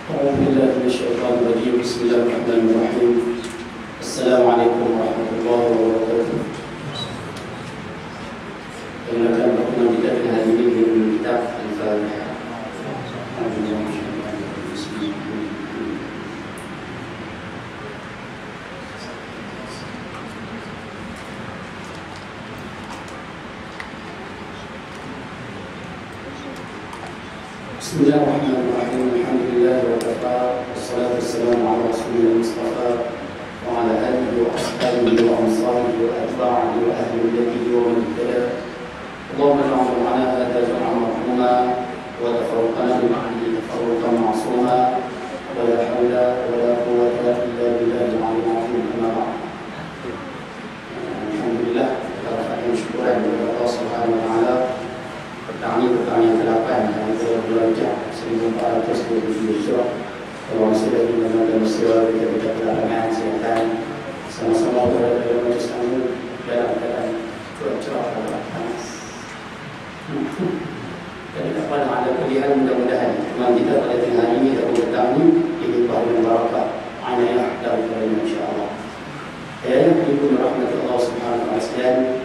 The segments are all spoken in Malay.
أعوذ بالله من الشيطان الرجيم. بسم الله الرحمن الرحيم. السلام عليكم ورحمة الله وبركاته. Yang akan berkenaan kita hari ini dengan kitab Al-Fatihah. Bismillahirrahmanirrahim. Alhamdulillah wa kafa. Wassalatu wassalamu ala Rasulillah Mustafa wa ala alihi wa ashabihi wa ansarihi wa atba'ihi wa ahli millatihi wa man ihtada. Allahumma ja'al ma'ana hadha jam'an marhuma wa tafarraqna min ba'dihi tafarruqan ma'suma wa la hawla wa la quwwata illa billahil 'aliyyil 'azim. Amma ba'd. Alhamdulillah, kita akan syukuran kepada Allah Subhanahu wa taala. Petang yang ke-8 yang ke-12 1427 Hijrah. Kalau masih lagi mengenai Mesir, kita kedatangan kesihatan sama-sama berada dalam majlis tamu dalam keadaan cuaca panas. Dan dapat ada pilihan mudah-mudahan memang kita pada tengah hari ini atau petang ini ini bahagian barakah anayah daripada insya-Allah. Ayat ibu rahmat Allah Subhanahu wa taala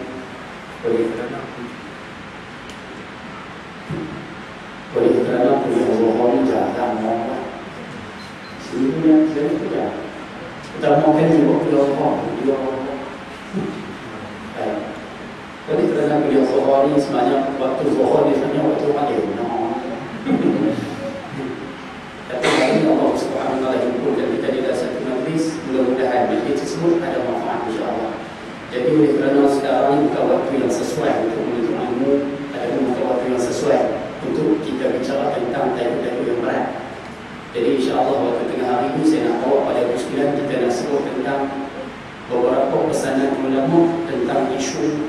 boleh kerana punya Allah ni jarang orang sini punya saya punya kita makan juga punya Allah dia boleh kerana punya Allah ni sebenarnya waktu zuhur ni sebenarnya waktu maghrib tapi hari ini Allah Subhanahu wa taala himpunkan kita di dalam satu majlis, mudah-mudahan majlis tersebut ada manfaat insya-Allah. Jadi oleh kerana sekarang ini bukan waktu yang sesuai untuk menuntut ilmu, ada bukan waktu yang sesuai untuk kita bicara tentang tajuk-tajuk yang berat. Jadi insya-Allah waktu tengah hari ini saya nak bawa pada persoalan kita nak sebut tentang beberapa pesanan ulama tentang isu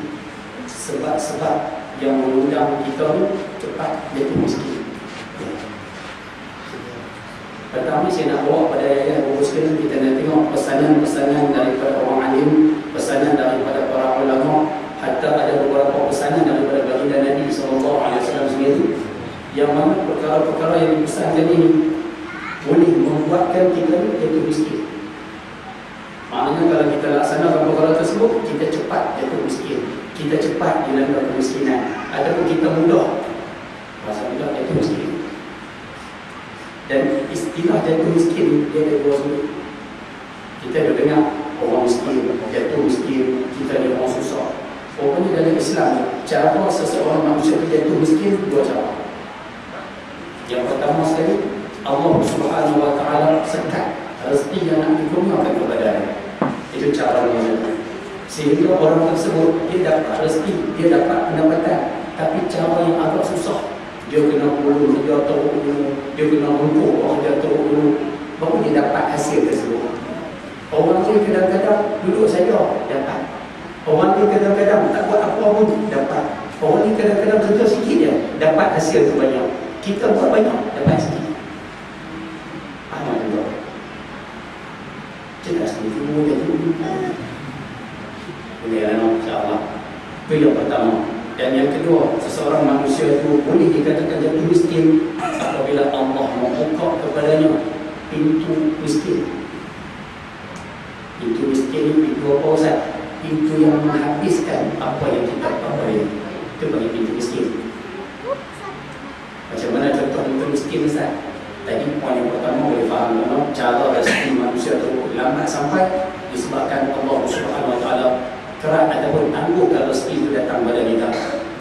sebab-sebab yang mengundang kita cepat jatuh miskin. Pertama saya nak bawa pada ayat persoalan kita nak tengok pesanan-pesanan daripada orang alim, pesanan daripada para ulama, hatta ada beberapa pesanan daripada baginda Nabi SAW sendiri yang mana perkara-perkara yang dipesankan ini boleh membuatkan kita jatuh miskin. Maknanya kalau kita laksanakan perkara tersebut, kita cepat jatuh miskin, kita cepat dilanda kemiskinan, ataupun kita mudah jatuh miskin. Dan istilah jatuh miskin dia ada dua sudut. Kita dah dengar orang miskin, jatuh miskin, kita ni orang susah. Pokoknya dalam Islam, cara seseorang manusia jatuh miskin dua cara. Yang pertama sekali, Allah Subhanahu wa taala sekat rezeki yang nak dikurniakan kepadanya. Itu cara dia. Sehingga orang tersebut dia dapat rezeki, dia dapat pendapatan, tapi cara yang agak susah. Dia kena bulu, dia teruk dulu, dia kena rumput, dia teruk dulu, baru dia dapat hasil tersebut. Orang tu kadang-kadang duduk saja dapat. Orang ni kadang-kadang tak buat apa pun dapat. Orang ni kadang-kadang kerja sikit je dapat hasil tu banyak. Kita buat banyak dapat sikit. Apa juga? Kita sendiri boleh jadi. Boleh lah insya-Allah. Itu yang pertama. Dan yang kedua, seseorang manusia itu boleh dikatakan jatuh miskin apabila Allah membuka kepadanya pintu miskin. Pintu miskin ini pintu apa Ustaz? Pintu yang menghabiskan apa yang kita peroleh. Itu bagi pintu miskin. Macam mana contoh pintu miskin Ustaz? Tadi poin yang pertama boleh faham cara rezeki manusia itu lambat sampai disebabkan Allah Subhanahu wa taala kerap ataupun anggukan rezeki itu datang pada kita.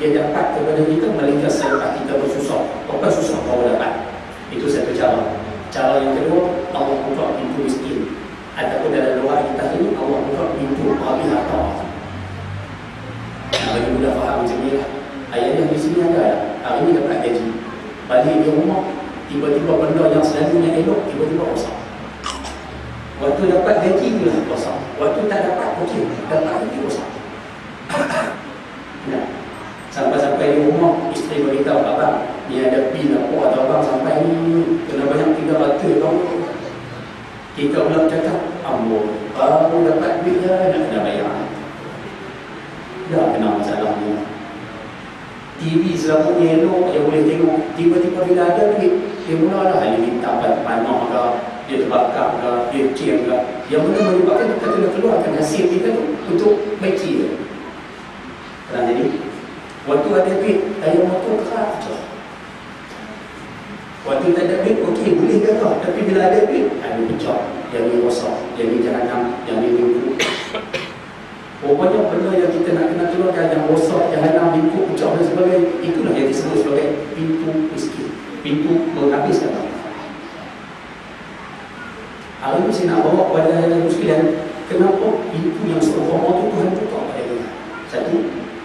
Dia dapat kepada kita melainkan selepas kita bersusah. Apa susah baru dapat. Itu satu cara. Cara yang kedua, Allah buka pintu miskin. Ataupun dalam doa kita ini Allah buka pintu bagi harta. Bagi mudah faham macam ni lah. Ayat yang di sini ada. Hari ini dapat gaji. Balik di rumah, tiba-tiba benda yang selalunya elok, tiba-tiba rosak. Waktu dapat gaji pula rosak. Waktu tak dapat, okey, dapat lagi rosak. Nah, sampai-sampai di rumah, isteri beritahu abang, ni ada bil apa atau abang sampai ni kena banyak 300 tau. Kita pula cakap, ambon, baru dapat bil dah, nak kena bayar. Dah kena masalah ni. TV selamanya elok, dia boleh tengok. Tiba-tiba bila ada duit, dia mulalah dia dapat panah ke, dia terbakar ke, dia cem ke. Yang mana menyebabkan kita kena keluarkan hasil kita tu untuk baiki dia. Kerana jadi, waktu ada duit, daya motor keras je. Waktu tak ada duit, okey, boleh gagal. Tapi bila ada duit, ada pecah. Yang ni rosak, yang ni jahanam, yang ni bingkuk. Pokoknya benda yang kita nak kena keluarkan, yang rosak, jahanam, bingkuk, pecah dan sebagainya, itulah yang disebut sebagai pintu miskin, pintu menghabiskan. Hari ini saya nak bawa kepada yang sekalian, kenapa pintu yang seolah-olah itu Tuhan buka pada kita. Satu.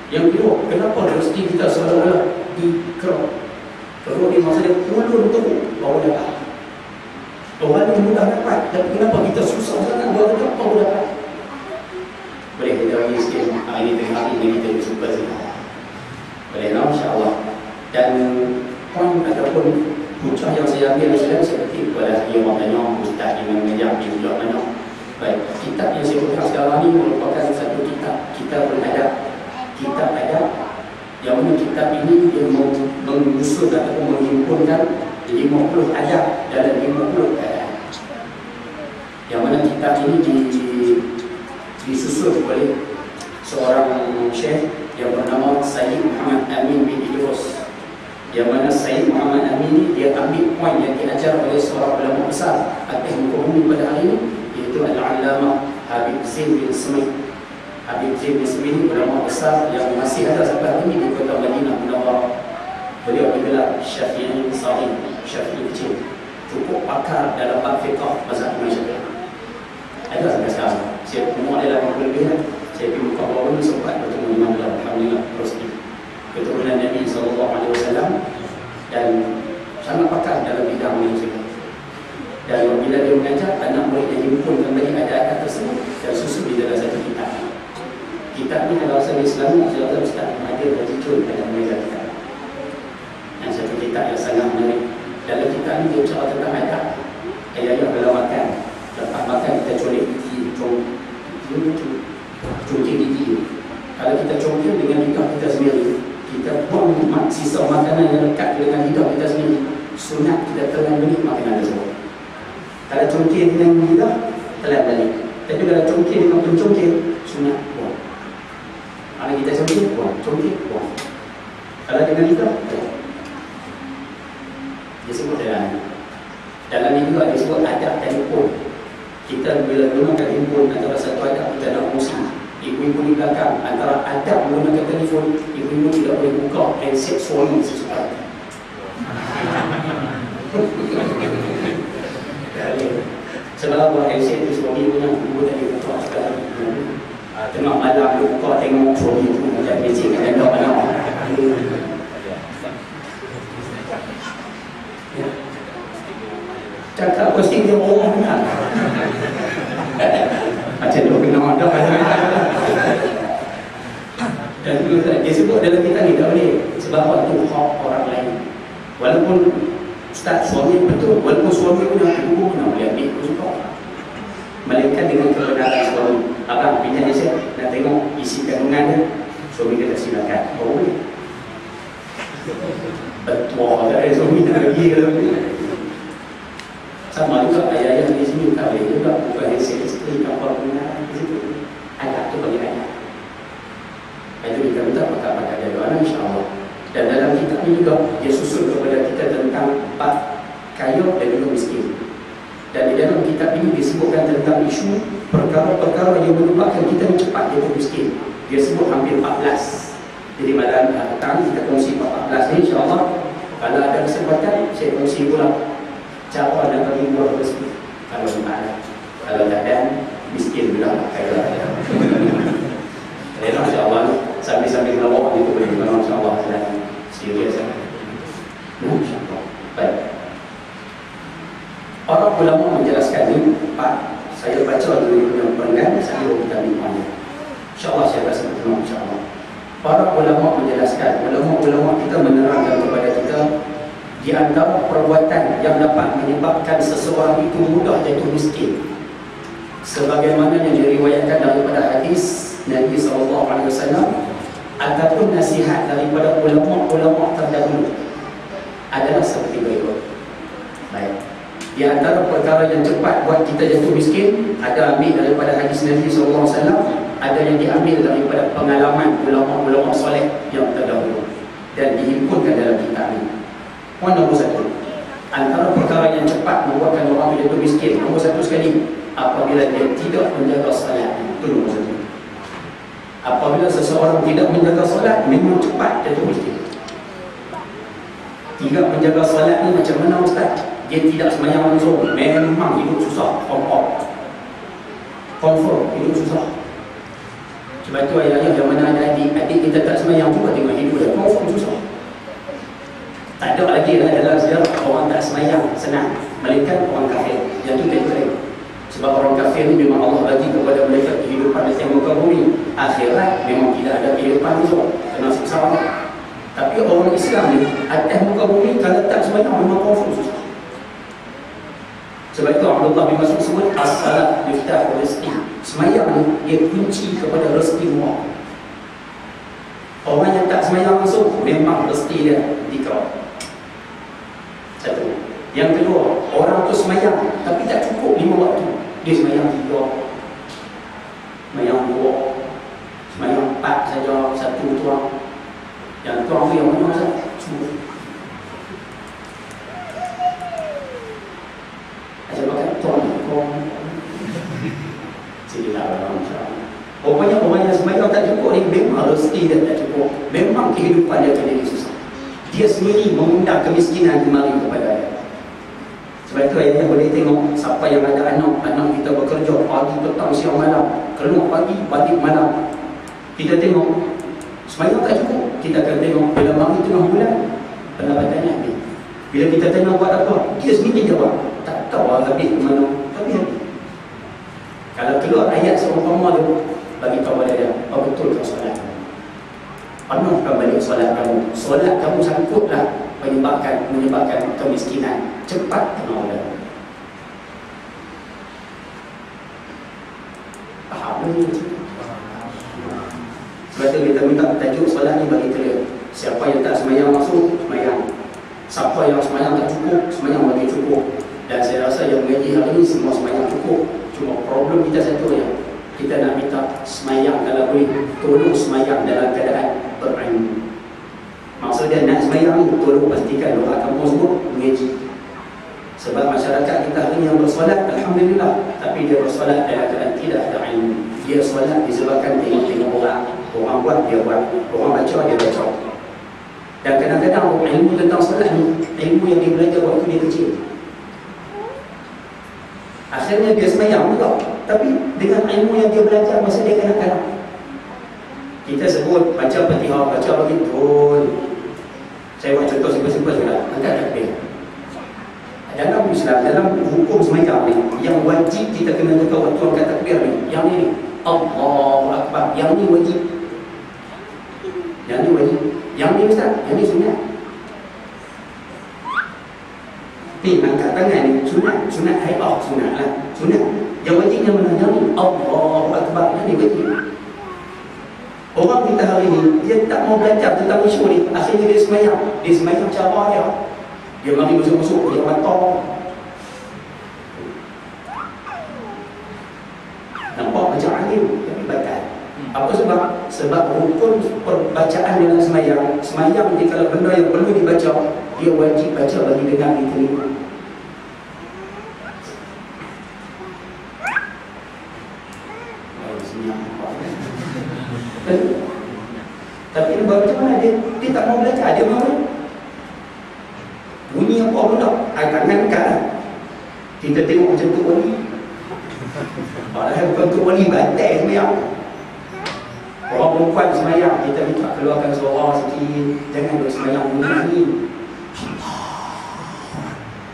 Yang kedua, kenapa rezeki kita seolah-olah dikerok. Kerok ni maksudnya ulun tu baru dapat. Tuhan yang mudah dapat, tapi kenapa kita susah sangat baru dapat. Boleh kita bagi sikit hari ini tengah hari ini kita bersuka sikit. Boleh lah, insyaAllah. Dan poin ataupun puncak yang saya ambil adalah seperti kepada dia orang tanya, Ustaz yang mengajar di ujung mana. Baik, kitab yang saya pegang sekarang ini merupakan satu kitab beradab. Kitab adab yang mana kitab ini dia mengusut ataupun menghimpunkan 50 adab dalam 50 adab. Yang mana kitab ini disusun oleh seorang syekh yang bernama Sayyid Muhammad Amin bin Idrus. Yang mana Sayyid Muhammad Amin ini dia ambil poin yang diajar oleh seorang ulama besar atas muka bumi pada hari ini, iaitu Al-Allamah Habib Zain bin Smith. Habib Zain bin Smith ini ulama besar yang masih ada sampai hari ini di kota Madinah Munawwarah. Beliau digelar Syafi'i Sahih, Syafi'i kecil, cukup pakar dalam bab fiqh mazhab Imam Syafi'i. Ada sampai sekarang. Saya umur dia 80 lebih kan. Saya pergi buka bawah ni sempat bertemu Imam Bilal, alhamdulillah, terus keturunan Nabi SAW, dan sangat pakar dalam bidang ini juga. Dan bila dia mengajar, anak murid yang himpun kembali ada-ada tersebut dan susun di dalam satu kitab. Kitab ni kalau saya Islam, saya Ustaz Mahathir Haji Chun akan mengajar kita. Dan satu kitab yang sangat menarik. Dalam kitab ni dia bicara tentang adab. Ayah-ayah bila makan, lepas makan kita colek gigi, congkir gigi. Kalau kita congkir dengan lidah kita sendiri, kita buang sisa makanan yang lekat dengan lidah kita sendiri, sunat kita telan balik makanan tersebut. Kalau congkir dengan lidah, telan balik. Tapi kalau congkir dengan pencongkir, sunat buang. Mana kita congkir, buang. Congkir, buang. Kalau dengan lidah, telan. Dia sebut dalam ini juga dia sebut adab telefon. Kita bila gunakan handphone antara satu adab kita nak fungsi. Ibu-ibu di belakang antara adab menggunakan telefon, ibu-ibu tidak boleh buka handset suami sesuatu. Sebab buat handset itu suami punya, ibu tak boleh buka sekarang. Tengah malam dia buka tengok suami itu macam handset kat dalam anak. Cakap pasti dia bohong kan. Macam tu kena ada. Dan dia sebut dalam kita ni tak boleh. Sebab waktu hak orang lain. Walaupun Ustaz suami betul, walaupun suami punya ibu pun boleh ambil suka. Melainkan dengan kebenaran suami. Abang pinjam saya nak tengok isi kandungan dia, suami kata silakan. Oh boleh. Betul ada suami nak pergi kalau ni. Sama juga ayah-ayah di sini tak boleh juga bukan handset isteri kapal guna di situ. Ayah tu bagi ayah. Itu kita minta pakar-pakar dia doa insya-Allah. Dan dalam kitab ini juga dia susun kepada kita tentang bab kaya dan juga miskin. Dan di dalam kitab ini disebutkan tentang isu perkara-perkara yang menyebabkan kita cepat jatuh miskin. Dia sebut hampir 14. Jadi malam petang kita kongsi 14 ni insya-Allah. Kalau ada kesempatan saya kongsi pula cara nak bagi buah rezeki. Kalau ada, kalau tak ada, miskin bila kaya ada. Insya-Allah sambil-sambil melawak itu boleh memang insya-Allah dan serius. Insya-Allah. Baik. Para ulama menjelaskan ini, Pak, saya baca dulu yang penggan sambil kita minta. Insya-Allah saya rasa betul insya-Allah. Para ulama menjelaskan, ulama kita menerangkan kepada kita di antara perbuatan yang dapat menyebabkan seseorang itu mudah jatuh miskin, sebagaimana yang diriwayatkan daripada hadis Nabi SAW, ataupun nasihat daripada ulama-ulama terdahulu adalah seperti berikut. Baik. Di antara perkara yang cepat buat kita jatuh miskin, ada ambil daripada hadis Nabi SAW, ada yang diambil daripada pengalaman ulama-ulama soleh yang terdahulu dan dihimpunkan dalam kitab ini. Poin nombor satu, antara perkara yang cepat membuatkan orang jatuh miskin, nombor satu sekali, apabila dia tidak menjaga salat. Itu nombor satu. Apabila seseorang tidak menjaga salat, memang cepat jatuh miskin. Tidak menjaga salat ni macam mana Ustaz? Dia tidak sembahyang langsung, memang hidup susah, confirm hidup susah. Sebab tu ayah-ayah yang mana ada adik kita tak sembahyang juga tengok hidup dia, confirm susah. Tak ada lagi lah dalam sejarah orang tak sembahyang senang, melainkan orang kafir. Yang tu tak boleh. Sebab orang kafir ni memang Allah bagi kepada mereka kehidupan di muka bumi. Akhirat memang tidak ada kehidupan itu, kena siksa Allah. Tapi orang Islam ni atas muka bumi kalau tak sembahyang memang confirm susah. Sebab itu Abdullah bin Mas'ud sebut as-salat miftahu rizqi. Sembahyang ni dia kunci kepada rezeki Allah. Orang yang tak sembahyang langsung memang rezeki dia dikerap. Satu. Yang kedua, orang tu sembahyang tapi tak cukup 5 waktu. Dia sembahyang 3, sembahyang 2, sembahyang 4 saja, 1 tuang. Yang tuang tu yang mana masa? Semua. Ajar pakai tuang. Sinilah orang insyaAllah. Pokoknya orang yang sembahyang tak cukup ni memang rezeki dia tak cukup. Memang kehidupan dia akan jadi susah. Dia sendiri mengundang kemiskinan kembali kepada dia. Sebab itu ayahnya boleh tengok siapa yang ada anak kita bekerja pagi, petang, siang, malam, keluar pagi, balik malam. Kita tengok sembahyang tak cukup. Kita akan tengok bila mari tengah bulan pendapatannya habis. Bila kita tanya buat apa, dia sendiri jawab tak tahu habis ke mana, tapi habis. Kalau keluar ayat seumpama tu, bagi tahu pada dia, apa betul kau solat? Penuhkan balik solat kamu. Solat kamu sangkutlah menyebabkan kemiskinan. Cepat kena Allah. Faham ni? Sebab tu kita minta tajuk solat ni bagi clear. Siapa yang tak sembahyang masuk, sembahyang. Siapa yang sembahyang tak cukup, sembahyang bagi cukup. Dan saya rasa yang mengaji hari ini semua sembahyang cukup. Cuma problem kita satu ya, kita nak minta sembahyang kalau boleh tolong sembahyang dalam keadaan berilmu. Maksudnya nak sembahyang ni tolong pastikan doa kamu sebut mengaji. Sebab masyarakat kita hari ini yang bersolat alhamdulillah, tapi dia bersolat dalam keadaan tidak ada ilmu. Dia solat disebabkan tengok orang buat dia buat, orang baca dia baca. Dan kadang-kadang ilmu tentang solat ni ilmu yang dia belajar waktu dia kecil. Akhirnya dia sembahyang juga, tapi dengan ilmu yang dia belajar masa dia kanak-kanak. Kita sebut baca Fatihah, baca begitu. Saya buat contoh simpel-simpel sudah. Angkat takbir. Dalam Islam, dalam hukum sembahyang ni, yang wajib kita kena jaga waktu angkat takbir ni, yang ni Allahu Akbar, yang ni wajib. Yang ni wajib. Yang ni Ustaz, yang ni sunat. Ni angkat tangan ni sunat hai'ah, sunat lah. Sunat. Yang wajibnya mana? Yang ni Allahu Akbar, yang ni wajib. Orang kita hari ni, dia tak mau belajar tentang isu ni. Akhirnya dia sembahyang. Dia sembahyang cara dia. Dia mari masuk-masuk, dia matang. Nampak macam alim, tapi batal. Apa sebab? Sebab rukun perbacaan dalam sembahyang ni kalau benda yang perlu dibaca, dia wajib baca bagi dengar diterima. Tapi macam mana dia tak mau belajar, dia mau bunyi apa pun tak, tangan kan. Kita tengok macam tu wali. Padahal bukan tu wali, batal sembahyang. Orang perempuan sembahyang, kita minta keluarkan suara sikit, jangan duk sembahyang bunyi.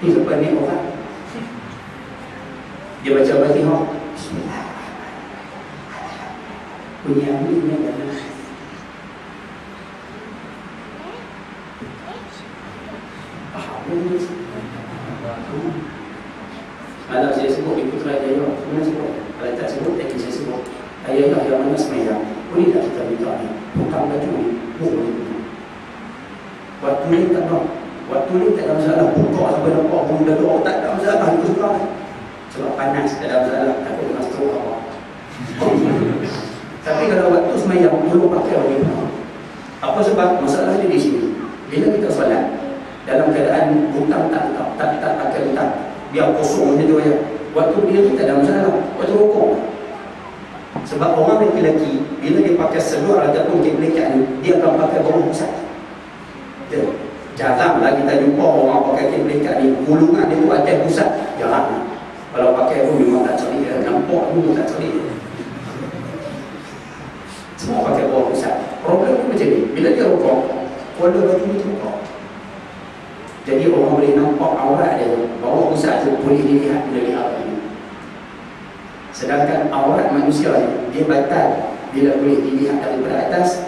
Ni sebab ni orang dia baca Fatihah, bismillah, bunyi amin ni adalah malam saya sebut di Putrajaya, mana sebut? Kalau tak sebut, saya sebut. Ayah yang mana sembahyang. boleh tak kita minta ni hutang baju ni boleh. Waktu ni tak ada, waktu ni tak ada masalah, buka sampai nampak bulu dalam tak ada masalah, itu suka sebab panas, tak ada masalah, takut kena stroke apa. Tapi kalau waktu semayang belum pakai wajib. Apa sebab? Masalahnya di sini. Bila kita solat dalam keadaan hutang tak pakai hutang, biar kosong macam tu aja. Waktu dia tu tak ada masalah, waktu rokok. Sebab orang lelaki bila dia pakai seluar ataupun kebelekat ni, dia akan pakai bawah pusat. Jaranglah kita jumpa orang pakai kebelekat ni, gulungan dia tu atas pusat. Jarang. Kalau pakai pun memang tak cari dia, nampak pun tak cari dia. Semua pakai bawah pusat. Problem tu macam ni, bila dia rokok, kuala baju ni terbuka. Jadi orang boleh nampak aurat dia, bawah pusat tu boleh dilihat dari awal ini. Sedangkan aurat manusia ni, dia batal bila boleh dilihat daripada atas,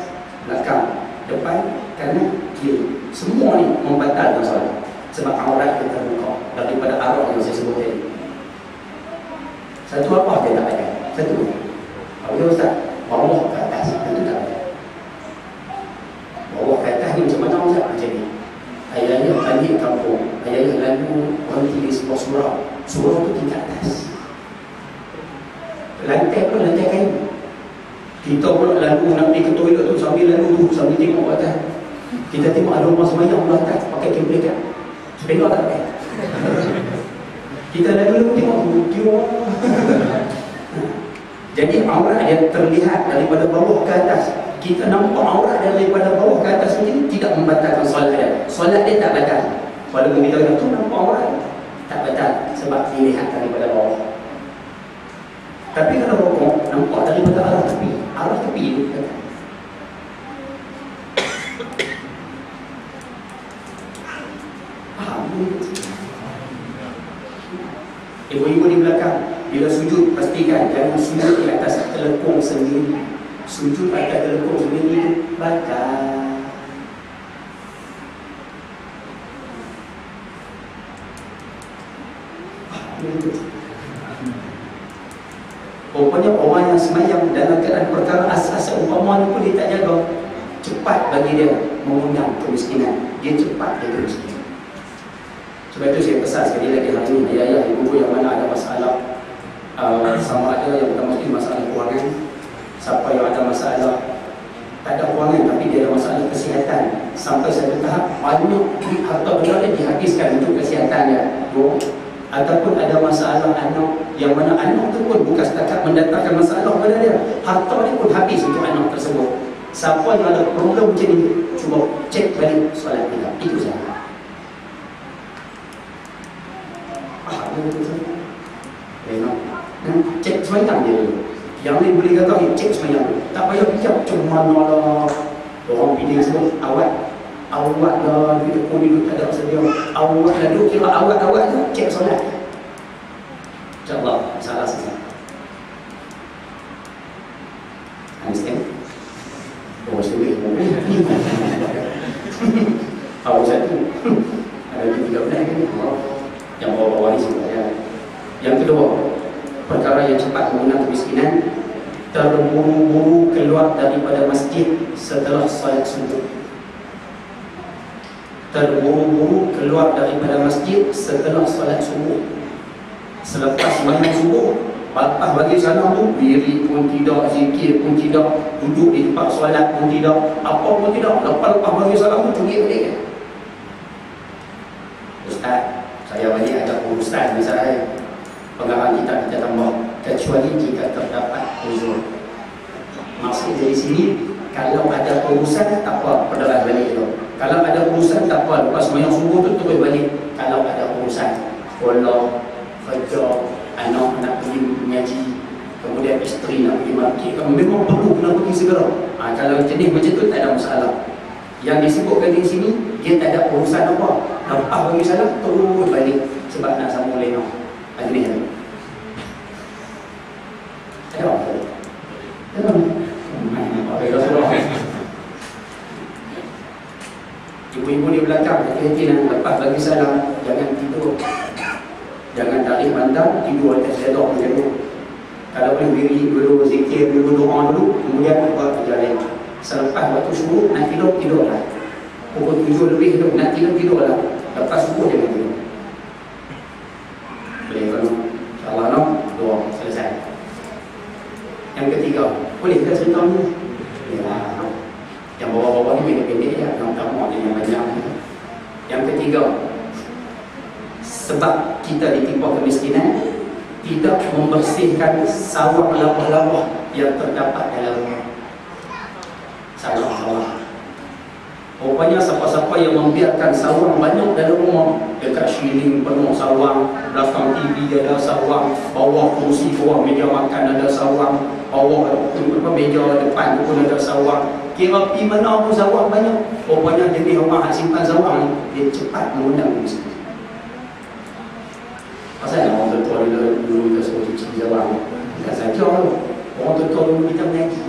belakang, depan, kanan, kiri. Semua ni membatalkan solat. Sebab aurat kita terbuka daripada arah yang saya sebut tadi. Satu apa dia tak ada? Satu. Apa dia Ustaz? Bawah ke atas, itu tak ada. Bawah ke atas ni macam mana Ustaz? Macam ni. Ayahnya balik kampung, ayahnya lalu orang tulis sebuah surau. Surau tu tingkat atas. Lantai pun lantai kain. Kita pun lalu nak pergi ke toilet tu sambil lalu tu, sambil tengok ke atas. Kita tengok ada rumah semayang belah atas, pakai kebelekat. Sepeda tak pakai. Kita lalu tengok tu, jadi aurat dia terlihat daripada bawah ke atas. Kita nampak aurat daripada bawah ke atas ini tidak membatalkan solat dia. Solat dia tak batal. Walaupun kita kata tu nampak aurat, tak batal sebab dilihat daripada bawah. Tapi kalau rokok nampak daripada arah tepi itu batal. Faham? Ibu-ibu di belakang, bila sujud pastikan jangan sujud di atas telekung sendiri. Sujud atas telekung sendiri batal. Rupanya orang yang semayang dalam keadaan perkara asas umpamanya pun dia tak jaga, cepat bagi dia mengundang kemiskinan. Dia cepat dia miskin. Sebab itu saya pesan sekali lagi hari ini, ayah-ayah, ibu-ibu yang mana ada masalah sama ada yang pertama sekali masalah kewangan. Siapa yang ada masalah tak ada kewangan tapi dia ada masalah kesihatan, sampai satu tahap banyak harta benda dia dihabiskan untuk kesihatan dia. Ataupun ada masalah anak yang mana anak tu pun bukan setakat mendatangkan masalah pada dia, harta dia pun habis untuk anak tersebut. Siapa yang ada problem macam ni, cuba cek balik solat kita. Itu sahaja. Cek semayang dia dulu. Yang ni boleh kata cek semayang dulu. Tak payah fikir macam mana lah orang pilih sebut awat lah, duit pun dulu tak ada sedia. Awat lah dulu, kira awat tu cek solat. InsyaAllah salah sesat. Understand? Oh sebenarnya awak satu ada 3 bulan kan yang bawa waris ya. Yang kedua, perkara yang cepat mengundang kemiskinan, terburu-buru keluar daripada masjid setelah solat subuh. Terburu-buru keluar daripada masjid setelah solat subuh. Selepas sembahyang subuh, lepas bagi salam tu, diri pun tidak, zikir pun tidak, duduk di tempat solat pun tidak, apa pun tidak. Lepas bagi salam tu, pergi balik. Ustaz, saya balik ada urusan misalnya, pengarang kita tambah, kecuali jika terdapat uzur. Maksud dari sini, kalau ada urusan tak apa, perdalah balik tu. Kalau ada urusan tak apa, lepas sembahyang subuh tu terus balik. Kalau ada urusan sekolah, kerja, anak nak pergi mengaji, kemudian isteri nak pergi market, memang perlu kena pergi segera. Kalau jenis macam tu tak ada masalah. Yang disebutkan di sini, dia tak ada urusan apa. Lepas bagi salam, terus balik sebab nak sambung lena. Agni ada. Ada apa? Ada apa? Okey, Rasulullah. Ibu-ibu di belakang, hati-hati nak lepas bagi salam, jangan tidur. Jangan tarik pandang, tidur atas redor macam tu. Kalau boleh diri dulu, zikir dulu, doa dulu, kemudian buat jalan. Selepas waktu subuh nak tidur, tidurlah. Pukul 7 lebih tu nak tidur, tidurlah. Lepas subuh jangan tidur. Boleh kan? InsyaAllah no? Doa selesai. Yang ketiga, boleh kita cerita ni? Ya. Yang bawah-bawah ni pendek-pendek je, yang utama ada yang banyak. Yang ketiga, sebab kita ditimpa kemiskinan, tidak membersihkan sawah lawah-lawah yang terdapat dalam rumah. Sawah-sawah. Rupanya siapa-siapa yang membiarkan sawang banyak dalam rumah, dekat shilling penuh sawang, belakang TV ada sawang, bawah kursi, bawah meja makan ada sawang, bawah meja depan pun ada sawang. Kira pergi mana pun sawang banyak. Rupanya jenis orang yang simpan sawang ni, dia cepat mengundang miskin. Pasal orang tua dulu kita suruh cuci sawang, bukan saja orang tua dulu kita mengaji.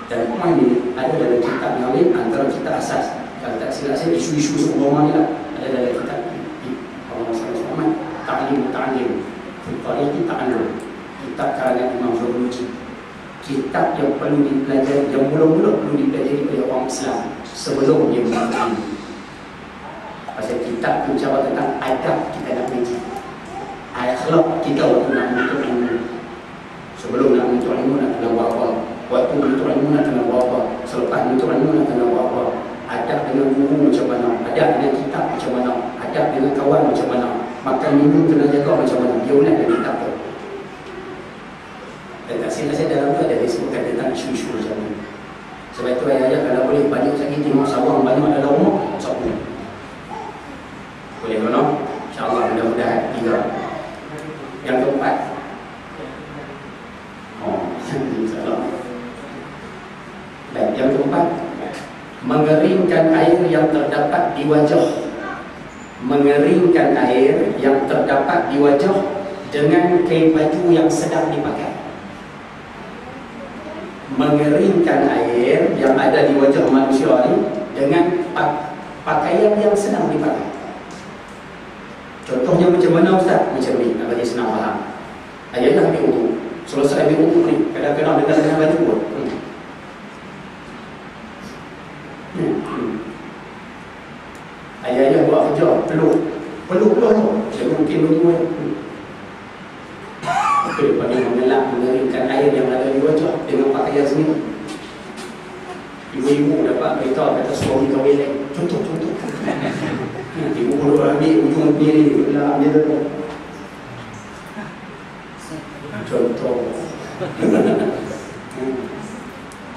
Dan poin ni ada dalam kitab yang lain, antara kitab asas. Kalau tak silap saya, isu-isu seumpama ni lah ada dalam kitab Allah SWT, Ta'lim Fiqariqi Ta'allum, kitab karangan Imam Zawluji. Kitab yang perlu dipelajari, yang mula-mula perlu dipelajari oleh orang Islam sebelum dia mengaji. Pasal kitab tu bicara tentang adab kita nak mengaji, akhlak kita waktu nak menuntut ilmu. Sebelum nak menuntut ilmu nak kena buat apa, waktu menuntut ilmu nak kena buat apa, selepas menuntut ilmu nak kena buat apa, adab dengan guru macam mana, adab dengan kitab macam mana, adab dengan kawan macam mana, makan minum kena jaga macam mana. Dia ulang dari kitab tu. Dan tak silap saya dalam tu ada disebutkan tentang isu-isu macam ni. Sebab itu ayah-ayah kalau boleh balik lagi tengok sawang banyak dalam rumah, sapu. Boleh tak? InsyaAllah mudah-mudahan 3. Yang keempat, InsyaAllah. Dan yang keempat, mengeringkan air yang terdapat di wajah. Mengeringkan air yang terdapat di wajah dengan kain baju yang sedang dipakai. Mengeringkan air yang ada di wajah manusia ni dengan pakaian yang sedang dipakai. Contohnya macam mana Ustaz? Macam ni, nak bagi senang faham. Ayah ambil wudu. Selesai ambil wudu ni, kadang-kadang dengan baju pun. Ayah buat kerja, peluk tu. Saya mungkin berdua. Daripada mengelak, mengeringkan air yang ada di wajah dengan pakaian sendiri. Ibu-ibu dapat beritahu kata suami kahwin lain. Contoh. Ibu perlu ambil ujung ni, ambil tu. Contoh.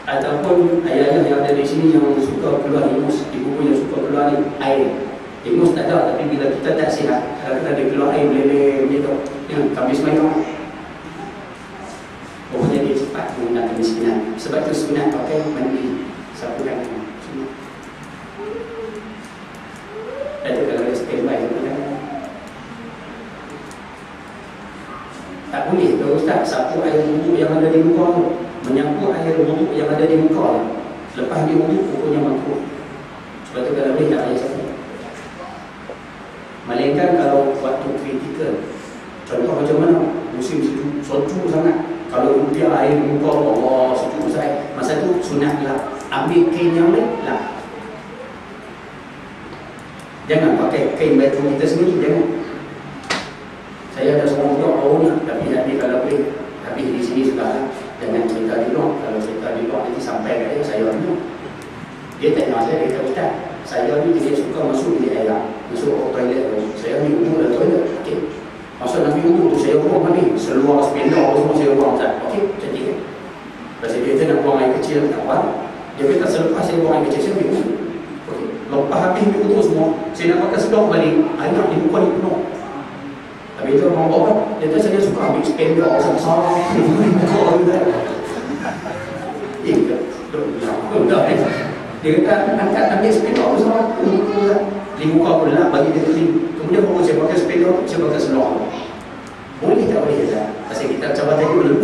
Ataupun ayah-ayah yang ada di sini yang suka keluar ingus, ibu pun yang suka keluar ni air. Ingus tak ada, tapi bila kita tak sihat, kalau kita ada keluar air meleleh macam tu, kami semayang. Pokoknya dia cepat menggunakan kemiskinan. Sebab itu sunat pakai mandi, sapukan semua. Ada kalau ada standby tak boleh tu Ustaz, sapu air wuduk yang ada di muka tu, menyapu air wuduk yang ada di muka tu. Lepas dia wuduk, pokoknya makruh. Sebab tu kalau boleh tak payah sapu. Melainkan kalau waktu kritikal, contoh macam mana, musim sejuk sangat, kalau rupiah air di muka, Allah sejuk sangat, masa tu sunatlah ambil kain yang lain lah. Jangan pakai kain baju kita sendiri, jangan. Saya ada seorang budak baunya, tapi nanti kalau boleh, tapi di sini sudah jangan cerita di luar. Kalau cerita di luar nanti sampai kat dia, saya ni. Dia tak nak saya, dia kata Ustaz, saya ni dia suka masuk di air, masuk ke toilet tu. Saya ni uduk dalam toilet, okey. Masa nak pergi uduk tu, saya buang mandi, seluar sepeda semua saya buang Ustaz. Okey, cantik kan? Lepas dia kata nak buang air kecil, tak apa. Dia kata selepas saya buang air kecil, saya pergi uduk. Okey, lepas habis pergi uduk semua, saya nak pakai sedok balik, air nak di muka ni penuh. Habis itu orang bawa, dia kata saya suka ambil spender besar-besar muka dia. Dia kata angkat ambil spender besar di muka pun lah, bagi dia kering. Kemudian baru saya pakai spender, saya pakai seluar. Boleh tak boleh tak? Pasal kita cabar tadi dulu,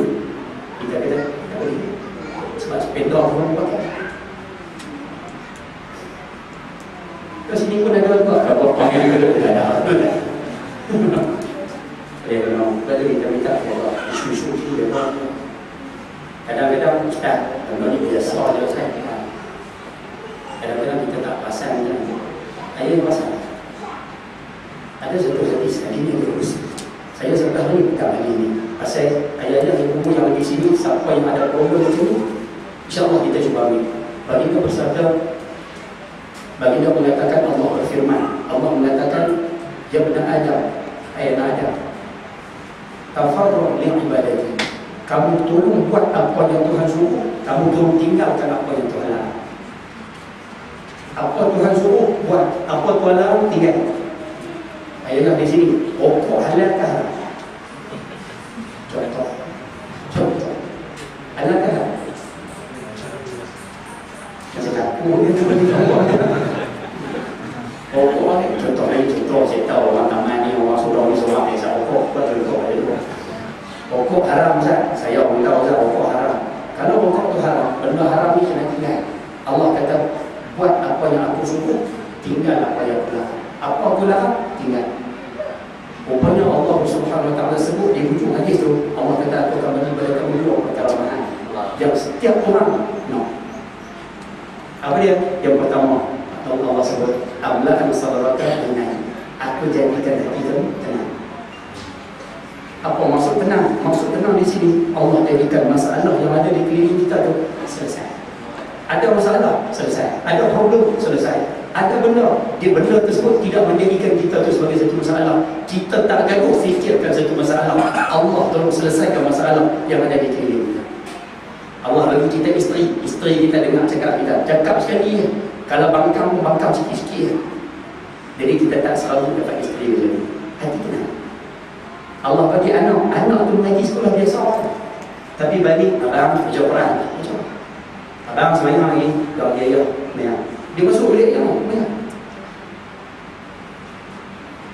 kita kata tak boleh. Sebab spender pun pakai. Ke sini pun ada buat apa-apa. Ada. Boleh tak? Kita Ustaz, benda ni biasa je Ustaz. Kadang-kadang kita tak pasal je. Saya pasal. Ada satu hadis, hari ni ada kursi. Saya sebelah ni pegang hari ni. Pasal ayah-ayah ibu yang di sini, siapa yang ada problem macam ni, insyaAllah kita cuba ambil. Baginda bersabda, baginda mengatakan, Allah berfirman, Allah mengatakan, ya benar Adam, ayat Adam, tafarruq li ibadati. Kamu tolong buat apa yang Tuhan suruh, kamu tolong tinggalkan apa yang Tuhan larang. Apa Tuhan suruh buat, apa Tuhan larang tinggal. Ayatlah di sini, pokok halal ke haram? Contoh halal ke haram? Macam aku ni pokok ni, contoh saya tahu orang taman ni, orang surau ni semua kisah pokok, buat contoh aja dulu. Pokok haram Ustaz, saya beritahu Ustaz pokok haram. Kalau pokok tu haram, benda haram ni kena tinggal. Allah kata, buat apa yang aku suruh, tinggal apa yang aku larang. Apa aku larang, tinggal. Rupanya Allah Subhanahu Wa Taala sebut di hujung hadis tu, Allah kata aku akan bagi kepada kamu dua perkara mahal yang setiap orang no. Apa dia? Yang pertama, atau Allah sebut, amlakan sadraka dengan aku jadikan hati kamu tenang. Apa maksud tenang? Maksud tenang di sini, Allah jadikan masalah yang ada di keliling kita tu selesai. Ada masalah, selesai. Ada problem, selesai. Ada benda, benda tersebut tidak menjadikan kita tu sebagai satu masalah. Kita tak gaduh fikirkan satu masalah. Allah tolong selesaikan masalah yang ada di keliling kita. Allah bagi kita isteri kita dengar cakap sekali je. Kalau bangkang pun bangkang sikit-sikit. Jadi kita tak selalu dapat isteri macam ni. Hati tenang. Allah bagi anak tu mengaji sekolah biasa. Tapi balik abang kerja perang. Abang semayang lagi, dah biaya. Dia masuk bilik yang mana?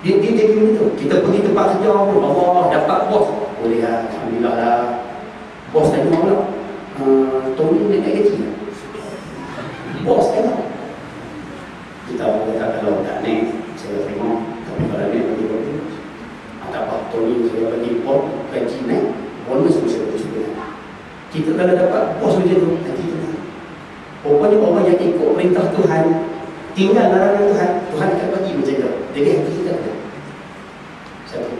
Dia jadi begitu. Kita pergi tempat kerja pun, Allah dapat bos. Boleh lah, alhamdulillah lah. Bos tanya pula, Tony naik gaji tak? Bos tanya. Kita kata kalau tak naik, saya terima. Tapi kalau naik bagi-bagi, tak apa, Tony saya bagi bos, gaji naik, bonus mesti berjumpa. Kita kalau dapat bos macam tu, nanti tenang. Pokoknya orang yang ikut perintah Tuhan, tinggal larangan Tuhan, Tuhan akan bagi macam tu. Jadi hati kita kena. Satu.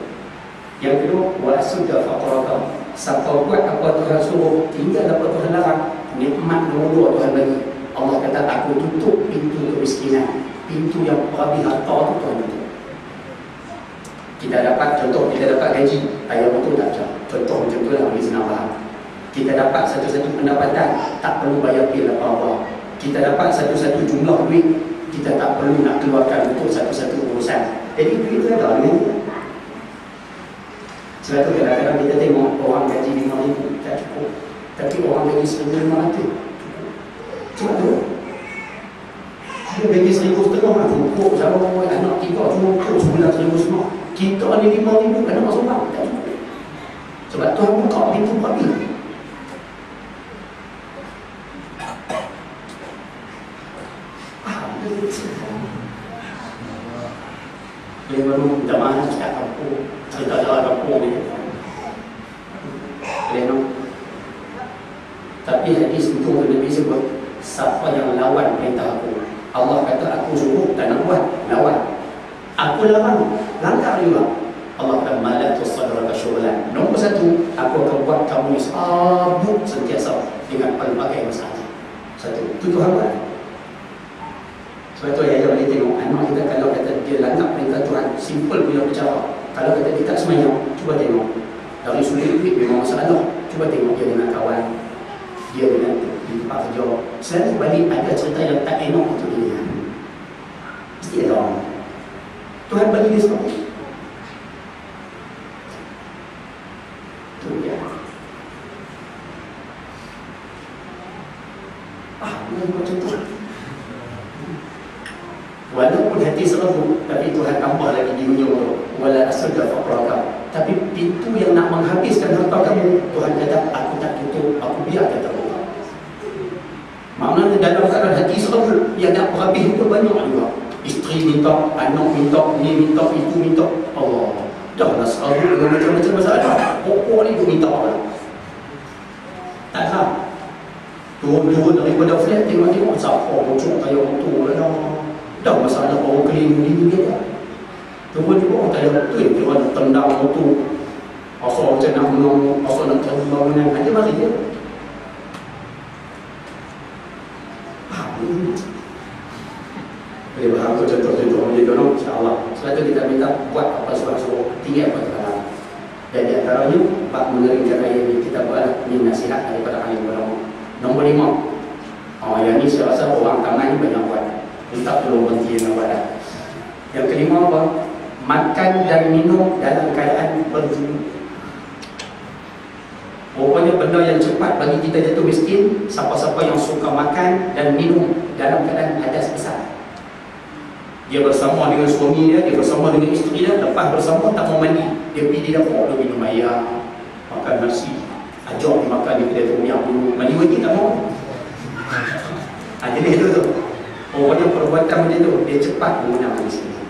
Yang kedua, wa'asudda faqraka. Siapa buat apa Tuhan suruh, tinggal apa Tuhan larang, nikmat nombor dua Tuhan bagi. Allah kata, aku tutup pintu kemiskinan. Pintu yang berhabis harta tu Tuhan tutup. Kita dapat, contoh, kita dapat gaji, ayah betul tak macam. Contoh macam tu lah, bagi senang faham. Kita dapat satu-satu pendapatan, tak perlu bayar bil apa-apa. Kita dapat satu-satu jumlah duit, kita tak perlu nak keluarkan untuk satu-satu urusan. Jadi duit itu ada dengan kita. Sebab tu kadang-kadang kita tengok orang gaji RM5,000 tak cukup, tapi orang gaji RM1,500 cukup tu. Dia gaji RM1,500 nak cukup, sama anak tiga cuma cukup sebulan RM1,000 semua. Kita ni RM5,000 kena masuk bank, tak cukup. Sebab Tuhan buka pintu babi. Dia baru minta maaf cakap kampung, cerita jalan kampung ni. Pleno. Tapi hadis itu Nabi sebut, siapa yang lawan perintah aku, Allah kata aku suruh tak nak buat, lawan. Aku lawan, langgar juga. Allah kata malatu sadraka syughlan. Nombor satu, aku akan buat kamu sabuk sentiasa dengan pelbagai masalah. Satu, itu Tuhan buat. Sebab tu ayah boleh tengok anak kita kalau kata dia langgar perintah Tuhan, simple bila bicara. Kalau kata dia tak semayang, cuba tengok. Dari sulit memang masalah. Cuba tengok dia dengan kawan, dia dengan di tempat kerja. Selalu balik ada cerita yang tak enak untuk dia. Mesti ada orang. Tuhan bagi dia sebab itu dia. Ini macam tu. Walaupun hati serabut, tapi Tuhan tambah lagi di dunia tu. Wala asudda faqraka. Tapi pintu yang nak menghabiskan harta kamu, Tuhan kata, aku tak tutup, aku biarkan terbuka. Maknanya dalam keadaan hati serabut, yang nak berhabis itu banyak juga. Isteri minta, anak minta, ni minta, itu minta. Allah, dah lah serabut dengan macam-macam masalah. Pokok ni tu minta orang. Tak faham. Turun-turun daripada flat, tengok-tengok siapa bocor kayu orang tua lah dah masalah orang keliling diri dia dah. Tiba-tiba orang tanya betul dia orang tendang motor asal macam nak menang, asal nak cari bangunan, ada mari dia boleh faham tu contoh-contoh macam tu, insyaAllah. Sebab tu kita minta buat apa suruh tinggal apa terang. Dan di antaranya bab mengeringkan air ni kita buat ni nasihat daripada alim ulama. Nombor 5, yang ni saya rasa orang tangan ni banyak buat, minta tolong berhenti dengan buat. Yang kelima apa? Makan dan minum dalam keadaan berjumpa. Pokoknya benda yang cepat bagi kita jatuh miskin, siapa-siapa yang suka makan dan minum dalam keadaan hadas besar. Dia bersama dengan suami dia bersama dengan isteri dia, lepas bersama tak mau mandi, dia pergi di dapur, dia minum air, makan nasi, ajak dia makan di kedai tomyam dulu, mandi tak mau. Jenis itu tu. Pokoknya perbuatan macam tu, dia cepat menggunakan isteri.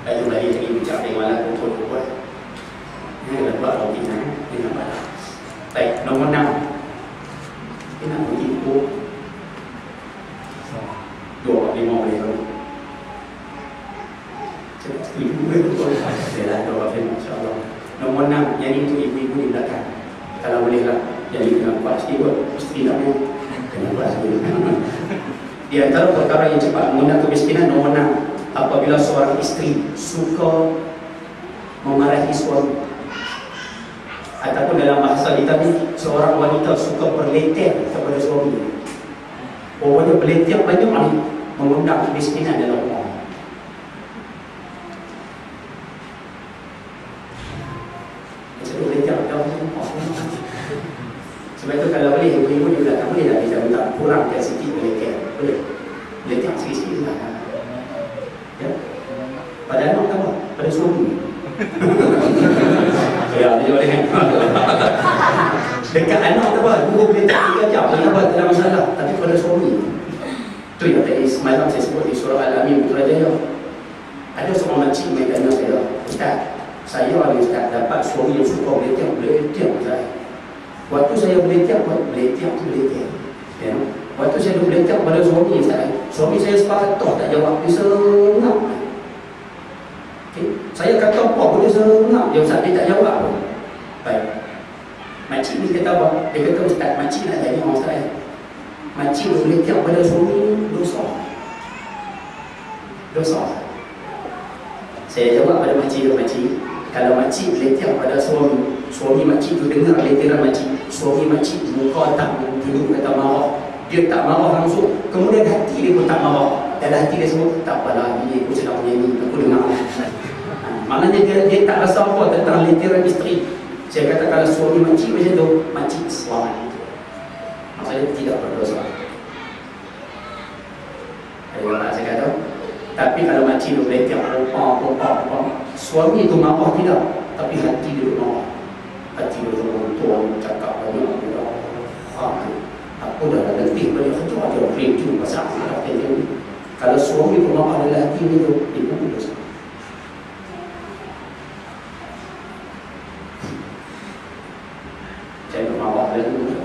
Lalu lagi lagi bicara dengan malam betul buat. Ini adalah buat roti ni nampak. Baik, nombor 6. Kita nak pergi buku 2, 5 boleh tahu. Saya setuju betul. Saya dah 2, insya-Allah. Nombor 6, yang itu ibu-ibu di belakang. Kalau boleh lah, jadi kena buat sikit buat. Isteri tak mau, kena buat sikit. Di antara perkara yang cepat mengundang kemiskinan, nombor 6, apabila seorang isteri suka memarahi suami, ataupun dalam bahasa kita ni, seorang wanita suka berleter kepada suami. Pokoknya berleter banyak ni mengundang kemiskinan dalam rumah. Macam berleter dalam rumah. Sebab itu kalau boleh, ibu-ibu di belakang boleh tak kita minta kurang sikit berleter. Boleh. Berleter sikit-sikit lah. Ya? Pada anak tak apa? Pada suami. Ya, dia boleh. Dekat anak tak apa? Guru boleh tak 3 jam, tak apa, tak ada masalah. Tapi pada suami, tu yang tadi semalam saya sebut di surah Al-Amin Putrajaya. Ada seorang makcik main tanya saya, Ustaz, saya ni Ustaz dapat suami yang suka beletiak saya. Waktu saya beletiak tu beletiak. Ya. Waktu saya beletiak pada suami Ustaz, suami saya sepatah tak jawab, dia sengak. Okay. Saya kata apa boleh sengak, dia Ustaz dia tak jawab pun. Baik. Makcik ni kata apa? Dia kata Ustaz, makcik nak jadi orang Ustaz. Makcik boleh tiap pada suami dosa. Dosa. Saya jawab pada makcik, kalau makcik boleh tiap pada suami makcik tu dengar letiran makcik, suami makcik muka tak duduk kata marah, dia tak marah langsung, kemudian hati dia pun tak marah. Dalam hati dia sebut, tak apalah, bini aku sedang menyanyi, aku dengar. Maknanya dia tak rasa apa tentang letiran isteri. Saya kata kalau suami makcik macam tu, makcik selamat. Maksudnya tidak berdosa. Ada yang tak saya kata. Tapi kalau makcik tu boleh tiap pompa, suami tu marah tidak, tapi hati dia marah. Hati dia tuan cakap banyak dia. Aku dah ada letih banyak tu ada review pasal apa dia. Kalau suami tu marah dalam hati dia tu, dia pun dosa. Saya bermawak dulu.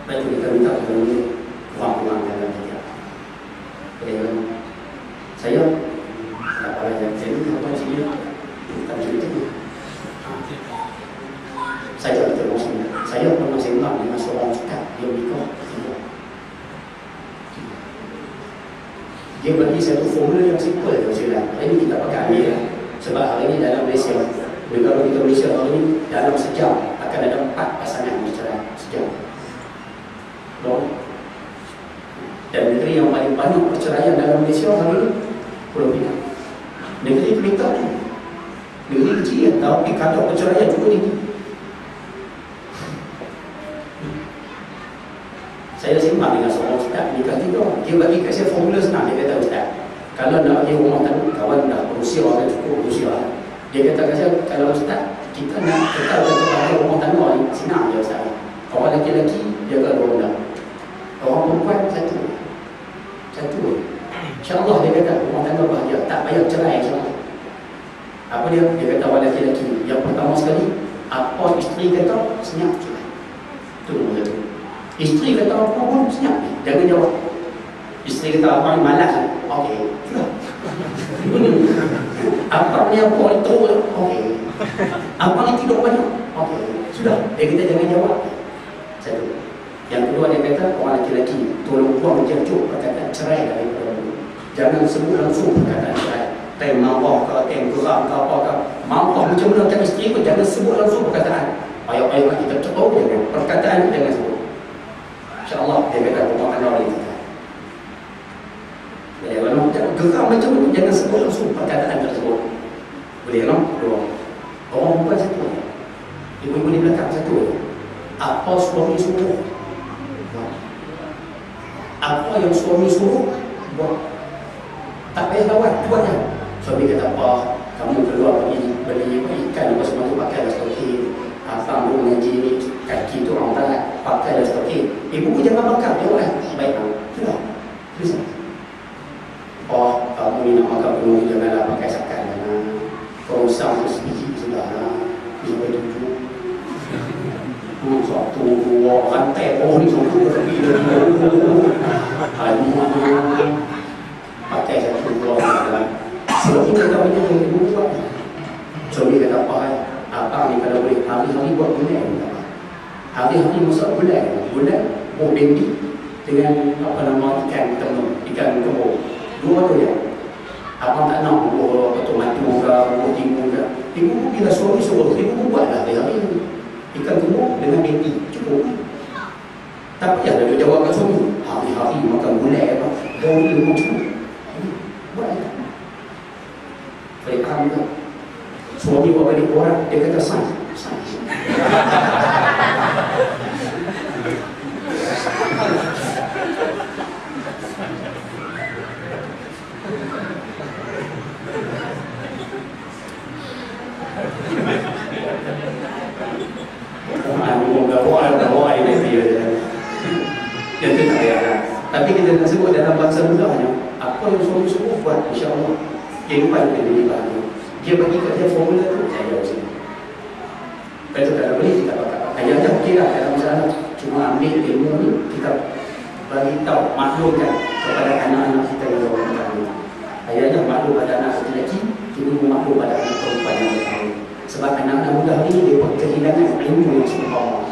Baik, kita minta dulu kurang-kurang dalam dia. Saya tak boleh jadi apa sih? Tak cerita tu. Saya terus saya pernah sembang dengan seorang ustaz dia nikah. Dia bagi satu formula yang simple tu sila. Hari ini kita pakai ambil lah. Sebab hari ini dalam Malaysia, negara kita Malaysia hari ini dalam sejam akan ada 4 pasangan bercerai sejam. Dan negeri yang paling banyak perceraian dalam Malaysia hari ini Pulau Pinang. Negeri Pelita ni, negeri kecil tapi kadar perceraian cukup tinggi. Saya sembang dengan seorang ustaz nikah 3. Dia bagi kat saya formula senang. Dia kata, Ustaz, kalau nak pergi rumah tangga, kawan dah berusia, dah cukup berusia. Dia kata kat saya, kalau Ustaz, kita nak kekalkan kepada rumah tangga ni, senang je Ustaz. Orang lelaki-lelaki jaga rumah. Orang perempuan satu. InsyaAllah dia kata rumah tangga bahagia, tak payah cerai insyaAllah. Apa dia? Dia kata orang lelaki-lelaki yang pertama sekali, apa isteri kata, senyap je. Itu nombor satu. Isteri kata apa pun, senyap je. Jangan jawab. Isteri kata apa ni malas. Okey, sudah. Apa ni apa ni teruk. Okey. Apa ni tidur banyak. Okey, sudah. Dia kata jangan jawab. Satu. Yang kedua dia kata orang lelaki-lelaki tolong buang jauh perkataan cerai daripada mulut. Jangan sebut langsung perkataan cerai. Tem marah ke, tem geram ke apa ke. Marah macam mana kat isteri pun jangan sebut langsung perkataan. Ayat-ayat kita tahu jangan. Perkataan itu jangan sebut. InsyaAllah dia kata rumah anda boleh kata. Jadi kalau geram macam mana jangan sebut langsung perkataan tersebut. Boleh no? Dua. Orang perempuan satu. Ibu-ibu di belakang satu. Apa suami suruh? Apa yang suami suruh? Buat. Tak payah lawan, buat je. Suami kata apa? Kamu keluar pergi beli ikan apa semua tu pakai stokin. Abang tu mengaji ni kaki tu orang tak pakai stokin. Ibu jangan bakar dia orang. Baik bang. Sudah. Bisa. Oh, kamu ni nak makan penuh janganlah pakai sakan. Kau usang tu sebiji sudahlah. Sampai tujuh. Satu dua rantai pohon ni satu tepi dah pakai satu dua dalam. Sebab kita kata benda yang ibu buat. Suami kata apa? Abang ni kalau boleh hari-hari buat bulan. Hari-hari masak bulan buah bendi dengan apa nama ikan temu, ikan kembung. Dua tu je. Abang tak nak buah apa tu matu ke, buah timun ke. Ibu bila suami suruh, ibu buatlah hari-hari ikan kembung dengan bendi cukup. Tak payah dia jawab kat suami hari-hari makan gulai apa bau dia macam buat je. Baik faham tak? Suami buat balik orang dia kata saiz. Yang itu tak payah lah. Tapi kita nak sebut dalam bahasa mudahnya, apa yang suami suruh buat, insyaAllah kehidupan kita jadi bahagia. Dia bagi kat dia formula tu, saya jauh sini. Kalau tak boleh, kita pakai ayah-ayah okey lah, tak ada masalah. Cuma ambil ilmu ni, kita bagi tahu, maklumkan kepada anak-anak kita yang orang kami. Ayah-ayah maklum pada anak lelaki, ibu maklum pada anak perempuan yang berkahwin. Sebab anak-anak muda ni, dia buat kehilangan ilmu yang seumpama.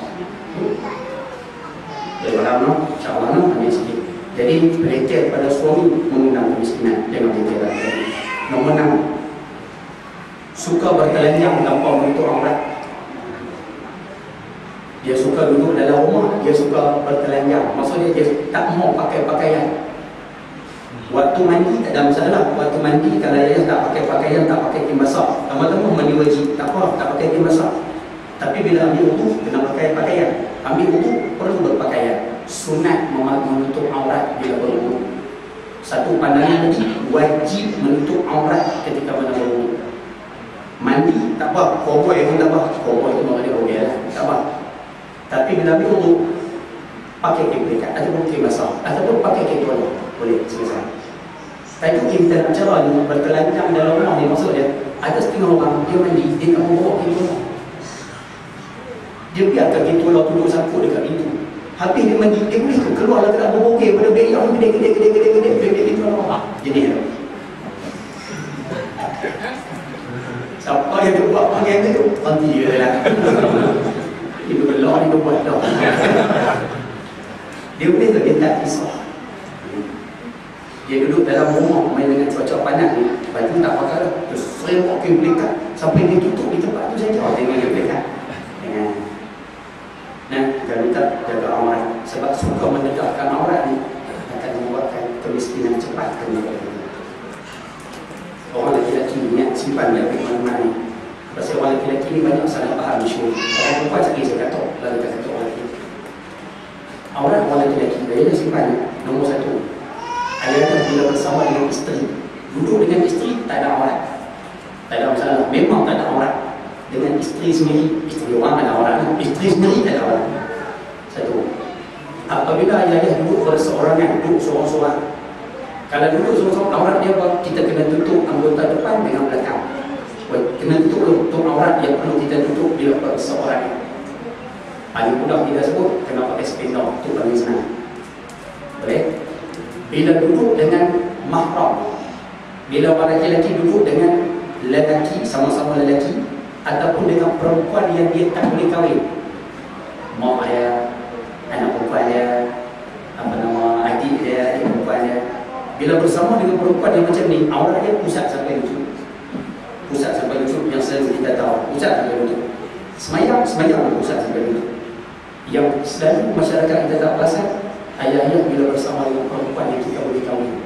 Boleh faham no? InsyaAllah no? Ambil sikit. Jadi related pada suami mengundang kemiskinan. Jangan related lagi. Nombor 6, suka bertelanjang tanpa menutup aurat. Dia suka duduk dalam rumah, dia suka bertelanjang. Maksudnya dia tak mau pakai pakaian. Waktu mandi tak ada masalah. Waktu mandi kalau dia tak pakai pakaian, tak pakai kain basah, lama-lama mandi wajib, tak apa, tak pakai kain basah. Tapi bila ambil wudu, kena pakai pakaian. Ambil wudu, perlu berpakaian. Sunat menutup aurat bila berwudu. Satu pandangan lagi, wajib menutup aurat ketika mana berwudu. Mandi, tak apa, cowboy pun tak apa. Cowboy itu maknanya cowboy lah, tak apa. Tapi bila ambil wudu, pakai kain pelikat ataupun kain basah, ataupun pakai kain tuala, boleh, selesai. Tapi kita nak cara ni, bertelanjang dalam rumah ni, maksud dia, ada setengah orang, dia mandi, dia tak mau bawa kain tuala. Dia biarkan kain tuala tuduk sapu dekat pintu. Habis dia mandi, dia boleh keluar lah tak bawa kain pada beg yang gede beg itu lah. Jadi siapa yang dia buat panggil tu? Nanti dia lah. Itu belah dia buat dah. Dia boleh tak dia tak kisah. Dia duduk dalam rumah main dengan cuaca panas ni, baju tak pakai dah. Terus serempak kain pelikat sampai dia tutup di tempat tu saja. Tengok dia pelikat. Jangan minta jaga aurat. Sebab suka mendekatkan aurat ni akan membuatkan kemiskinan cepat kemudian. Orang lelaki-lelaki niat simpan dia pergi mana-mana ni. Pasal orang lelaki-lelaki ni banyak salah faham isu. Orang perempuan sekali saya kata, lalu kata orang lelaki. Aurat orang lelaki, dia simpan nombor 1. Ayat bila bersama dengan isteri, duduk dengan isteri tak ada aurat, tak ada masalah. Memang tak ada aurat. Dengan isteri sendiri, isteri orang ada aurat, isteri sendiri tak ada aurat. 1. Apabila ayah-ayah duduk berseorangan, duduk seorang-seorang, kalau duduk seorang-seorang, aurat dia apa? Kita kena tutup anggota depan dengan belakang. kena tutup aurat yang perlu kita tutup bila pada seorang ni. Paling mudah kita sebut kena pakai spanduk, itu paling senang. Boleh? Bila duduk dengan mahram, bila orang lelaki duduk dengan lelaki, sama-sama lelaki, ataupun dengan perempuan yang dia tak boleh kahwin, mak dia, anak perempuan dia, adik dia, adik perempuan dia, bila bersama dengan perempuan yang macam ni, aurat dia pusat sampai lutut. Pusat sampai lutut yang selalu kita tahu, pusat sampai lutut. Semayang pusat sampai lutut. Yang selalu masyarakat kita tak perasan, ayah-ayah bila bersama dengan perempuan yang kita boleh kahwin,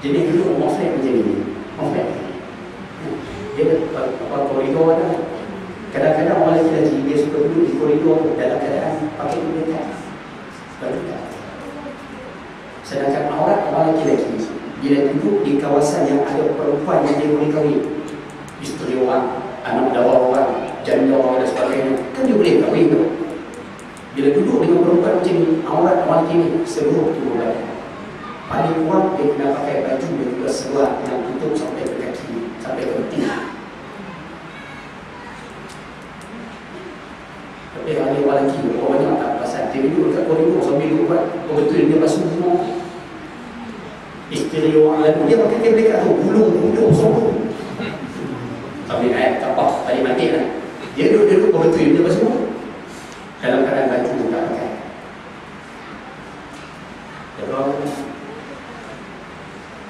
jadi dulu rumah flat macam ni. Rumah flat dia koridor ada. Kadang-kadang orang lelaki dia suka duduk di koridor dalam keadaan pakai duit. Sedangkan aurat orang lelaki bila duduk di kawasan yang ada perempuan yang dia boleh kahwin, isteri orang, anak dara orang, janda orang dan sebagainya, kan dia boleh kahwin tu. Bila duduk dengan perempuan macam ni, aurat orang lelaki ni seluruh tubuh badan. Paling kurang dia kena pakai baju dan juga seluar yang tutup sampai ke kaki, sampai ke betis. Tapi hari orang lelaki, orang banyak tak perasan. Dia duduk dekat koridor sambil duduk buat betul dia basuh semua. Isteri orang lalu dia pakai tablet kat tu, bulung sombong. Sambil ayat kapak tadi mati lah. Dia duduk betul dia basuh dalam keadaan baju pun tak pakai. Kalau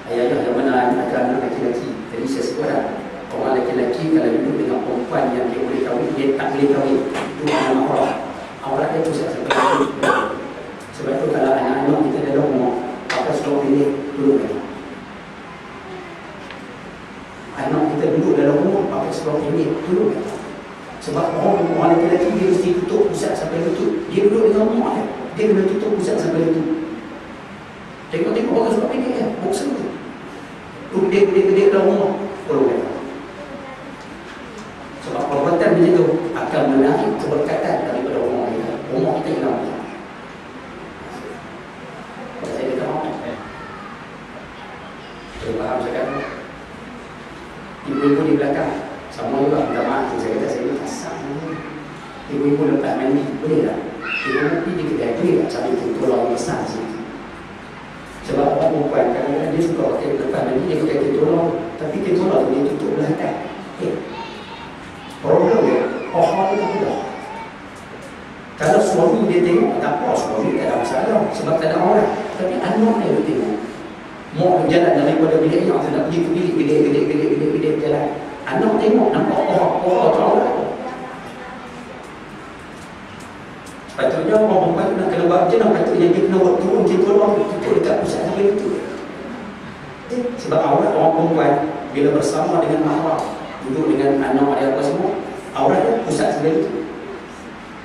ayah-ayah yang mana ada anak lelaki, jadi saya sebut lah, orang lelaki kalau duduk dengan perempuan yang dia boleh kahwin, dia tak boleh kahwin, itu dalam aurat dia pusat sampai itu. Sebab itu kalau anak-anak kita dalam rumah pakai seluar pendek, duduk lagi. Anak kita duduk dalam rumah pakai seluar pendek, duduk lagi. Sebab orang lelaki dia mesti tutup pusat sampai lutut. Dia duduk dengan rumah dia kena tutup pusat sampai lutut. Tengok-tengok orang seluar pendek kan, boxer tu gede-gede dalam rumah, perlu kata. Sebab perbuatan macam tu akan menarik keberkatan daripada rumah kita. Rumah kita hilang. Saya kata maaf. Saya faham sekarang. Ibu-ibu di belakang sama juga minta maaf. Saya kata saya kasar. Ibu-ibu lepas mandi boleh tak? Ibu-ibu pergi kedai boleh tak sambil tolong besar sikit? Sebab orang perempuan kadang-kadang dia suka pakai lepas mandi, dia pakai tolong, tapi tolong dia tutup belakang. Problem dia, orang itu tidak. Kalau suami dia tengok, tak apa, suami tak ada masalah sebab tak ada orang. Tapi anak dia tengok, mau jalan daripada bilik yang nak pergi ke bilik gede jalan. Anak tengok, nampak orang tak orang. Patutnya orang perempuan nak kena buat macam mana? Patutnya dia kena buat turun macam tu orang tutup dekat pusat sampai itu. Sebab aurat orang perempuan bila bersama dengan mahram, duduk dengan anak dia apa semua, aurat dia pusat sampai itu.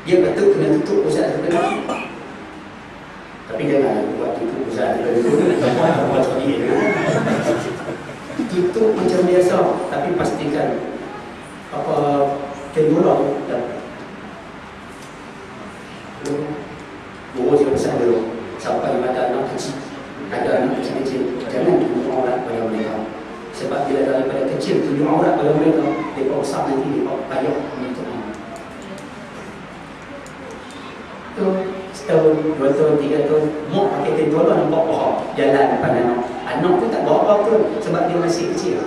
Dia betul kena tutup pusat sampai itu. Tapi jangan buat tutup pusat sampai itu. Buat sekali. Tutup macam biasa, tapi pastikan apa kendurang dan guru dia pesan dulu sampai pada anak kecil, ada anak kecil-kecil jangan tunjuk aurat pada mereka. Sebab bila daripada kecil tunjuk aurat pada mereka, mereka besar nanti mereka payah untuk itu. Setahun, 2 tahun, 3 tahun mau pakai tentola nampak jalan depan anak tu tak bawa apa-apa sebab dia masih kecil.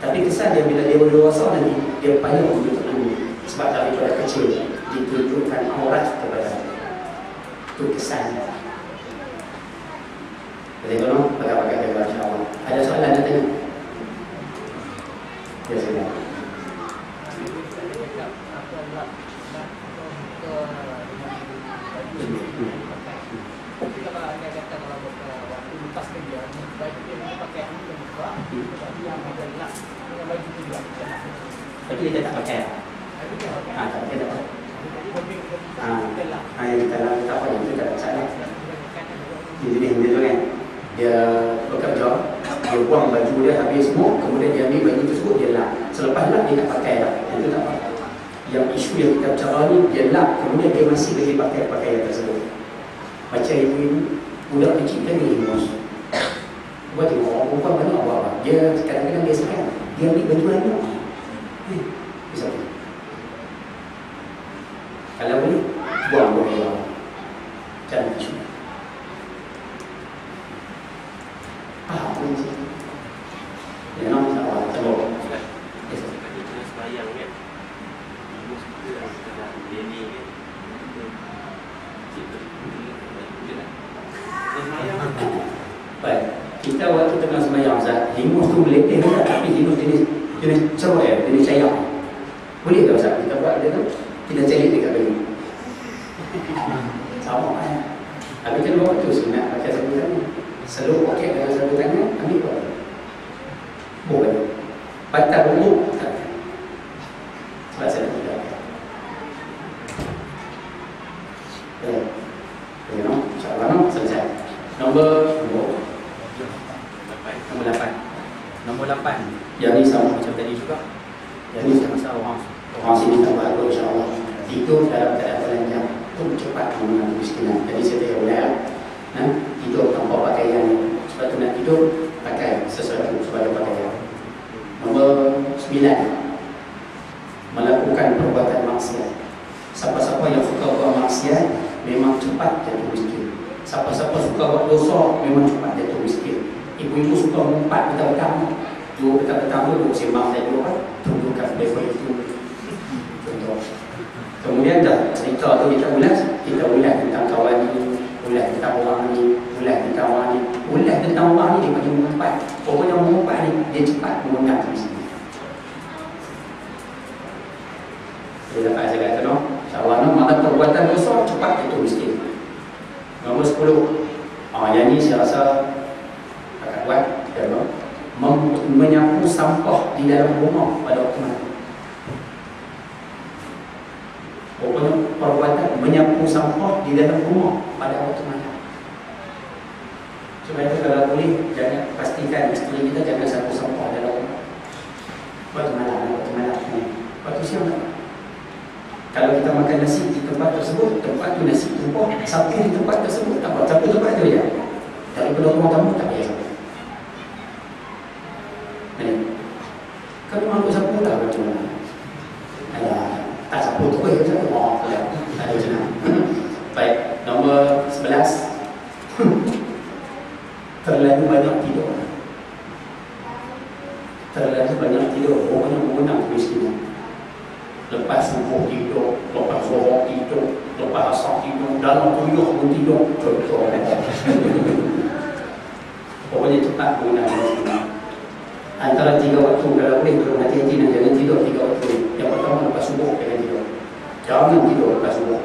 Tapi kesan dia bila dia berdewasa nanti dia payah untuk sebab daripada kecil ditunjukkan aurat kepada itu kesan. Jadi tolong pakai-pakai dia insya-Allah. Ada soalan nak tanya? Ya silakan. Tapi dia tak pakai. Tak pakai tak pakai. Yang kita tak apa yang kita tak salah. Jadi dia tu kan, dia bekerja, dia buang baju dia habis semua, kemudian dia ambil baju tersebut dia lap. Selepas lap dia tak pakai dah. Yang tu tak pakai. Yang isu yang kita bicara ni dia lap, kemudian dia masih boleh pakai pakaian tersebut. Macam ibu-ibu, budak kecil lagi mus. Buat tengok orang perempuan banyak buat apa. Dia kadang-kadang dia sekarang dia ambil baju anak. Bisa pergi. Kalau boleh, buang boleh. Jangan pergi. Faham pun sih. Ya, nak insyaAllah. Terlalu. Sembayang kan. Dia ni kan. Baik, kita waktu tengah sembahyang Ustaz, hingus tu meletih Ustaz, tapi hingus jenis ceroi, jenis cair. Boleh tak Ustaz? Kita buat dia tu, kita cari dekat bagi. Sama kan? Habis kan bawa tu sunat pakai sapu tangan. Selalu pakai dengan sapu tangan, ambil buat. Boleh. Batal umur tak. Sebab saya tidak. Boleh. Boleh, insyaAllah selesai. Nombor 8. Yang ni sama Macam tadi juga. Yang Ini ni sama-sama orang sini tak baru insyaAllah. Tidur dalam keadaan telanjang itu cepat mengurangi kemiskinan. Jadi saya tak boleh tidur tanpa pakaian. Sebab tu nak tidur pakai sesuatu sebagai pakaian. Nombor 9, melakukan perbuatan maksiat. Siapa-siapa yang suka buat maksiat memang cepat jatuh miskin. Siapa-siapa suka buat dosa memang cepat jatuh miskin. Ibu-ibu suka mengumpat petang-petang. Dua petang-petang tu duduk sembang saya dulu kan, tunjukkan level itu. Contoh. Kemudian dah cerita tu kita ulas tentang kawan ni, ulas tentang orang ni, ulas tentang orang ni, ulas tentang orang ni dia bagi mengumpat. Pokoknya mengumpat ni dia cepat mengundang di sini. Dia dapat saya kata no, insyaAllah no, maka perbuatan dosa cepat jatuh miskin. Nombor 10. Yang ni saya rasa akan buat ya, no? Menyapu sampah di dalam rumah pada waktu malam. Pokoknya perbuatan menyapu sampah di dalam rumah pada waktu malam. Sebab itu kalau boleh jangan pastikan isteri kita jangan sapu sampah dalam rumah waktu malam ni. Waktu siang tak. Kalau kita makan nasi di tempat tersebut, tempat tu nasi tumpah, sapu di tempat tersebut tak apa, sapu tempat tu je. Daripada rumah tamu tak payah sapu. Kalau mahu sapu lah macam mana? Tak sapu tu pun sapu. Tak ada macam mana. Baik, nombor 11. Terlalu banyak tidur. Pokoknya mengundang kemiskinan. Lepas subuh tidur, lepas zuhur tidur, lepas asar tidur, dalam tuyuh pun tidur. Contoh. Pokoknya cepat mengundang kemiskinan. Antara 3 waktu kalau boleh tolong hati-hati dan jangan tidur 3 waktu. Yang pertama lepas subuh jangan tidur. Jangan tidur lepas subuh.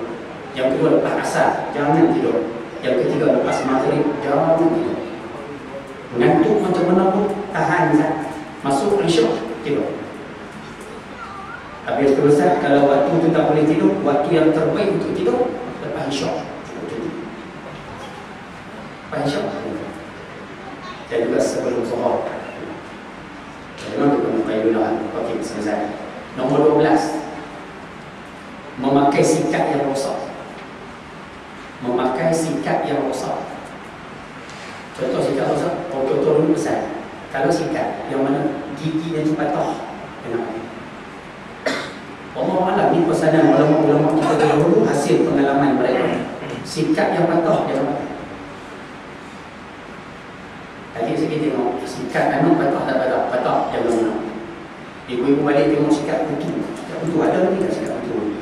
Yang kedua lepas asar jangan tidur. Yang ketiga lepas maghrib jangan tidur. Mengantuk macam mana pun tahan Ustaz. Masuk isyak tidur. Habis tu Ustaz, kalau waktu tu tak boleh tidur, waktu yang terbaik untuk tidur lepas isyak. Lepas isyak. Dan juga sebelum zuhur. Memang kita memakai dulu. Okey, selesai. Nombor 12. Memakai sikat yang rosak. Contoh sikat rosak, contoh dulu besar. Kalau sikat yang mana gigi dan patah, kenapa? Allah Alam ni pesanan ulama-ulama kita dahulu hasil pengalaman mereka. Sikat yang patah jangan pakai. Tadi saya tengok sikat anak patah tak patah jangan guna. Ibu-ibu balik tengok sikat putu ada ni tak sikat putu?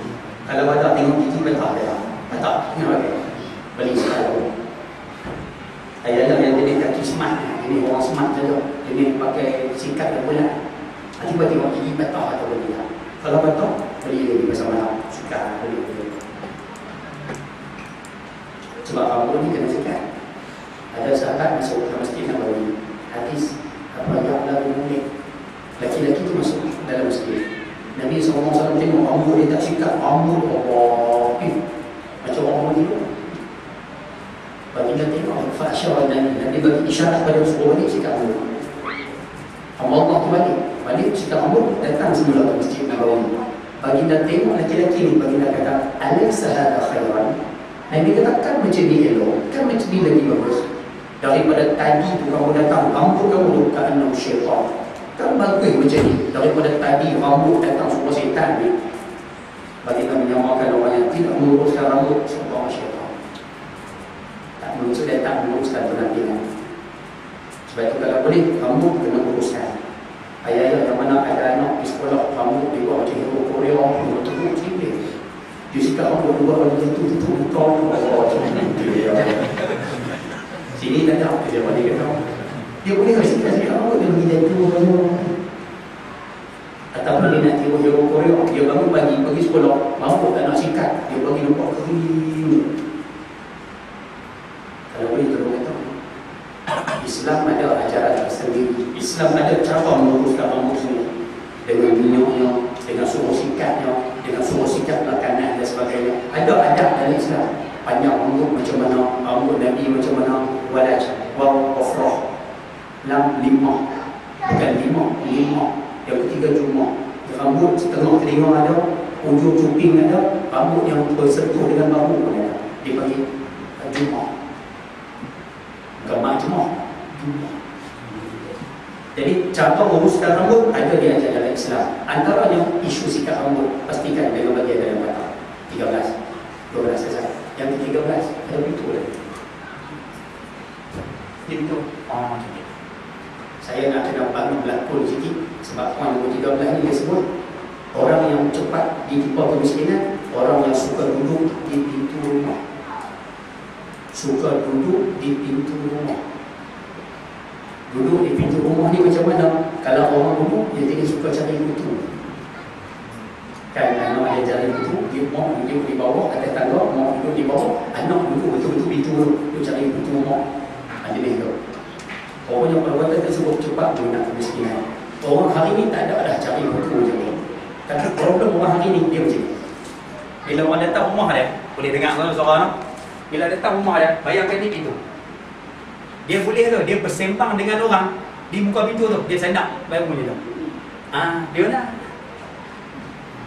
Kalau ada tengok gigi patah jangan pakai. Beli sikat baru. Ada yang jenis kaki smart, ini orang smart saja. Jenis pakai sikat yang bulat. Tiba tengok gigi patah atau tidak. Kalau patah beli lagi bersama sikat beli. Sebab apa ni kena sikat. Ada sahabat masuk ke masjid Nabawi. Hadis apa yang lalu mulia. Laki-laki itu masuk dalam masjid. Nabi SAW tengok rambut dia tak sikat. Rambut Allah. Macam orang begitu. Bagi dia tengok fahsyah dan Nabi bagi isyarat pada suruh balik sikat rambut. Allah tu balik sikat rambut datang semula ke masjid Nabawi. Bagi dia tengok laki-laki ni, bagi dia kata alaysa hadha khairan. Nabi kata kan macam ni elok, kan macam ni lagi bagus. Daripada tadi tu kamu datang, rambut kamu tu tak kena syaitan. Kan bagus macam ni. Daripada tadi rambut datang semua setan ni. Bagi kita menyamakan orang yang tidak meluruskan rambut seorang syaitan. Tak meluruskan dan tak meluruskan penampilan. Sebab itu kalau boleh, rambut kena uruskan. Ayah-ayah yang mana ada anak di sekolah, rambut dia buat macam hero Korea, hero teruk cikgu. Dia sikap rambut dia buat macam tu, bukan. Sini tak ada, dia balik kata. Dia boleh sikap-sikap rambut, dia pergi jatuh banyak. Ataupun dia nak tiru hero Korea, dia bangun pagi, pergi sekolah, rambut tak nak sikat, dia pergi nampak kering. Kalau boleh terus kata, Islam ada ajaran tersendiri. Islam ada cara meluruskan rambut sendiri. Dengan minyaknya, dengan suruh sikatnya, dengan suruh sikat kanan dan sebagainya. Ada adab dalam Islam. Panjang rambut macam mana, rambut Nabi macam mana, walaj, waw, ofrah. Lam, lima. Bukan lima. Yang ketiga cuma. Rambut setengah telinga ada, ujung cuping ada, rambut yang bersentuh dengan bahu pun ada. Dipanggil Jummah. Gemar Jummah. Jadi cara uruskan rambut ada di ajaran dalam Islam. Antaranya isu sikat rambut, pastikan dengan bagian dalam batang 13, 12 saja. Yang ke-13 ada pintu lagi. Pintu. Saya nak kena bangun berlakon sikit. Sebab poin nombor 13 ni dia sebut orang yang cepat ditipu kemiskinan, orang yang suka duduk di pintu rumah. Suka duduk di pintu rumah. Duduk di pintu rumah ni macam mana? Kalau orang duduk, dia tidak suka cari pintu. Kan anak dia cari pintu, dia mau duduk di bawah, atas tangga, mau duduk di bawah, anak duduk betul-betul pintu dulu, dia cari pintu rumah. Jenis tu. Orang yang perbuatan tersebut cepat guna kemiskinan. Orang hari ni tak ada dah cari pintu macam ni. Tapi problem orang hari ni dia macam ni. Bila orang datang rumah dia, boleh dengar suara anak. Bila datang rumah dia, bayangkan ni pintu. Dia boleh tu, dia bersembang dengan orang di muka pintu tu, dia sendak bayang bunyi tu. Dia nak.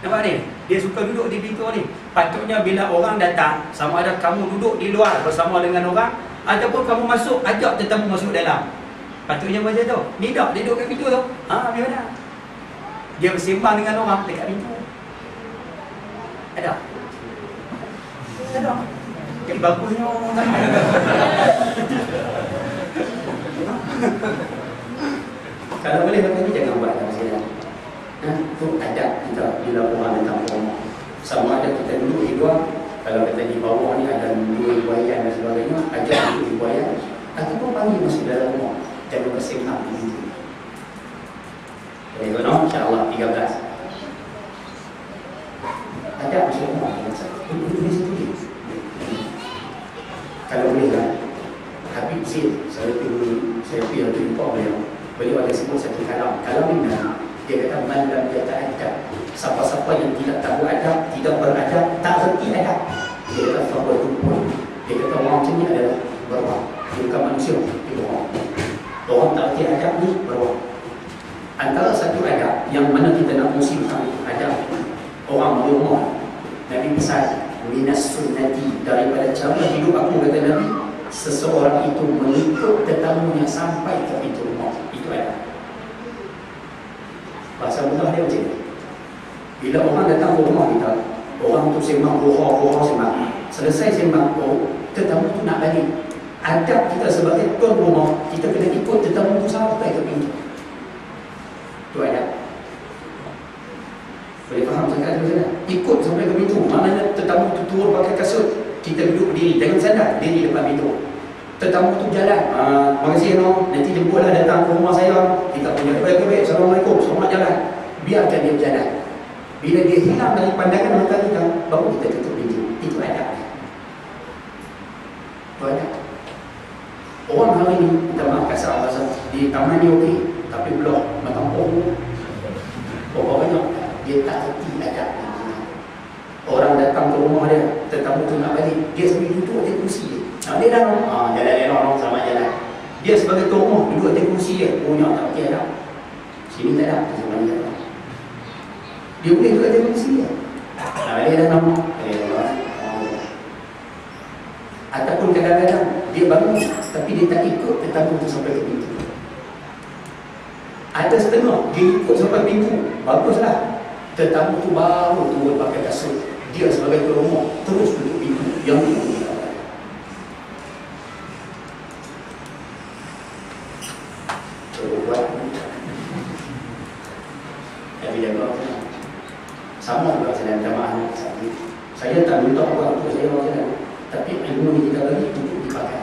Nampak ni? Dia suka duduk di pintu ni. Patutnya bila orang datang, sama ada kamu duduk di luar bersama dengan orang ataupun kamu masuk, ajak tetamu masuk dalam. Patutnya macam tu. Ni tak, dia duduk kat pintu tu. Dia nak. Dia bersembang dengan orang dekat pintu. Ada? Ada. Jadi bagusnya orang tak ada. Kalau boleh macam ni jangan buat dalam sini. Itu adab kita bila orang datang ke rumah. Sama ada kita duduk di luar, kalau kita di bawah ni ada dua buayan dan sebagainya, ajak duduk di buayan ataupun panggil masuk dalam rumah. Jangan bersembang di situ. Jadi tuan-tuan, insya-Allah 13. Adab masuk rumah. Duduk di situ ni. Kalau boleh kan. Habib Zaid, saya pergi jumpa beliau ada sebut satu kalam ni dia kata malam dia tak adab, siapa-siapa yang tidak tahu adab, tidak beradab, tak reti adab, dia kata fahuwa tumpul. Dia kata orang macam ni adalah beruang, dia bukan manusia, dia beruang. Orang tak reti adab ni beruang. Antara satu adab yang mana kita nak musimkan adab orang berumah, Nabi pesan minas sunnati, daripada cara hidup aku, kata Nabi, seseorang itu mengikut tetamunya sampai ke pintu rumah. Itu ada. Bahasa mudah dia macam ni. Bila orang datang ke rumah kita, orang tu sembang, roha sembang. Selesai sembang, tetamu tu nak balik. Adab kita sebagai tuan rumah, kita kena ikut tetamu tu sampai ke pintu. Itu adab. Boleh faham cakap tu sana? Ikut sampai ke pintu. Maknanya tetamu tu turun pakai kasut, kita duduk berdiri, jangan sandar, diri depan pintu. Tetamu tu jalan, terima kasih no, nanti jemputlah datang ke rumah saya, kita punya baik-baik, Assalamualaikum, selamat jalan. Biarkan dia berjalan. Bila dia hilang dari pandangan mata kita, baru kita tutup pintu. Itu adab. Itu adab. Orang hari ni, kita maaf kasar bahasa, di taman ni okey, tapi belum macam banyak dia tak reti adab. Orang datang ke rumah dia, tetamu tu nak balik, dia sambil duduk atas kursi dia. Dia dah jalan selamat jalan. Dia sebagai tuan rumah duduk atas kursi dia, punya tak reti adab. Sini tak ada, sebenarnya tak ada. Dia boleh duduk atas kursi dia. Dia dah nama. Ataupun kadang-kadang dia bangun, tapi dia tak ikut tetamu tu sampai ke pintu. Ada setengah dia ikut sampai pintu, baguslah. Tetamu tu baru turun pakai kasut, dia sebagai tuan rumah terus tutup pintu yang itu. Sama juga saya jamaah anak saya tak minta orang untuk saya orang, tapi ilmu ni kita bagi untuk dipakai.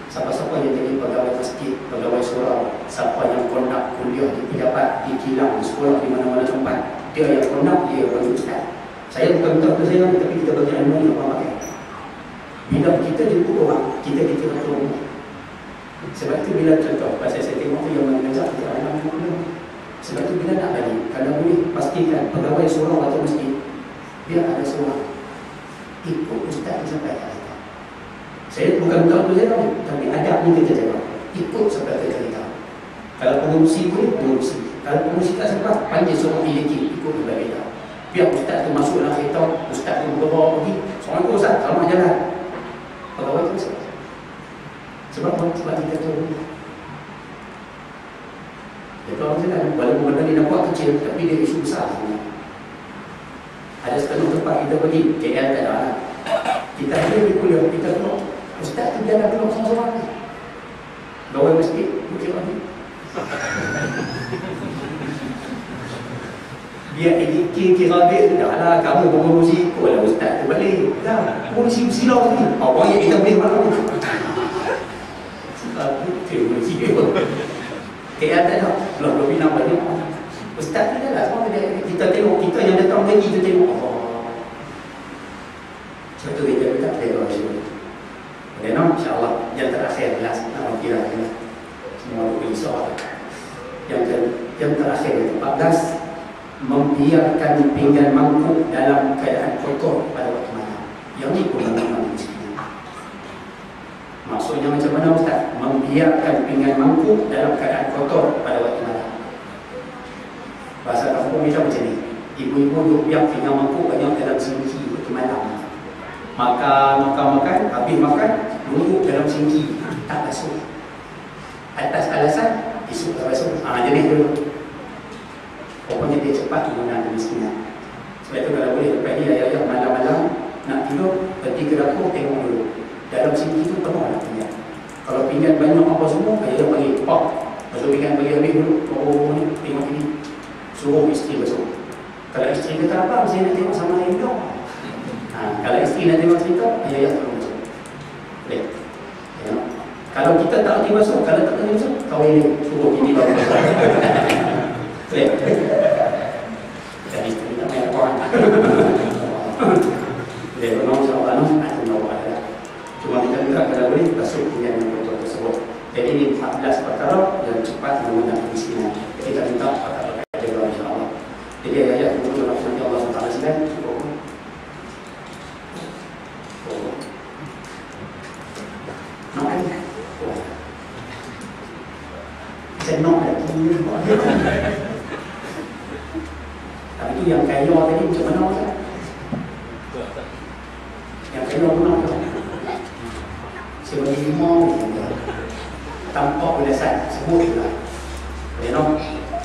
Siapa-siapa yang jadi pegawai masjid, pegawai surau, siapa yang kondak kuliah di pejabat, di kilang, di sekolah, di mana-mana tempat, dia yang kondak, dia yang bagi ustaz. Saya bukan minta untuk saya, tapi kita bagi ilmu yang orang pakai. Bila kita jemput orang, kita betul. Sebab itu bila contoh, pasal saya tengok tu yang mengajar kita anak muda. Sebab itu bila nak bagi, kalau boleh pastikan pegawai surau atau masjid, biar ada seorang ikut ustaz sampai kat kita. Saya bukan minta untuk saya, tapi adab ni kita jaga. Ikut sampai ke kita. Kalau pengurusi boleh, pengurusi. Kalau pengurusi tak sempat, panggil seorang miliki, ikut sampai kita. Biar ustaz tu masuk dalam kereta, ustaz tu berbawa pergi. Seorang tu ustaz, selamat jalan. Pegawai tu sebab. Sebab kita tahu. Dia tahu macam walaupun benda ni nampak kecil, tapi dia isu besar sebenarnya. Ada setengah tempat kita pergi, KL tak ada. Kita ada di kuliah, kita tengok ustaz tu jalan belum sama-sama ni. Gawai masjid, mungkin lagi. Dia kira dia tu dah lah, kamu pengurusi ikut lah ustaz tu balik. Dah, pengurusi silau ni. Orang yang kita boleh malam. Sebab tu, pengurusi ikut. KL tak ada, belum bina banyak. Ustaz tu dah lah, semua kita tengok, kita yang datang lagi, kita tengok. Sebab tu kita minta tengok semua. Dan insyaAllah, yang terakhir belas, kira-kira semua boleh soal. Yang terakhir, 14, membiarkan pinggan mangkuk dalam keadaan kotor pada waktu malam. Yang ni pun memang miskin. Maksudnya macam mana Ustaz? Membiarkan pinggan mangkuk dalam keadaan kotor pada waktu malam. Bahasa kampung macam ni. Ibu-ibu duk biar pinggan mangkuk banyak dalam sinki waktu malam. Makan, habis makan, duduk dalam sinki, tak basuh. Atas alasan, esok tak basuh. Jadi dulu. Pokoknya dia cepat menggunakan kemiskinan. Sebab itu kalau boleh lepas ni ayah-ayah malam-malam nak tidur, pergi ke dapur tengok dulu. Dalam sinki tu penuh lah pinggan. Kalau pinggan banyak apa semua, ayah panggil pak. Basuh pinggan bagi habis dulu. Oh ni, tengok ini. Suruh isteri basuh. Kalau isteri kata apa, saya nak tengok sama lain dong. Kalau isteri nak tengok cerita, ayah tolong basuh. Boleh. Ya. Kalau kita tak boleh basuh, kalau tak boleh basuh, kau ini suruh ini baru basuh. Boleh. Dan isteri tak banyak orang. Boleh, memang insyaAllah ada nombor ada. Cuma kita minta kalau boleh basuh pinggan yang kotor tersebut. Jadi ini 14 perkara yang cepat menggunakan kemiskinan. Kita minta perkara jaga insyaAllah. Jadi ayat itu Rasulullah Allah SWT cukup. Nak kan? Saya nak lagi. Tapi itu yang kaya tadi macam mana Ustaz? Yang kaya pun nak. Saya bagi 5 tanpa belasan sebut juga.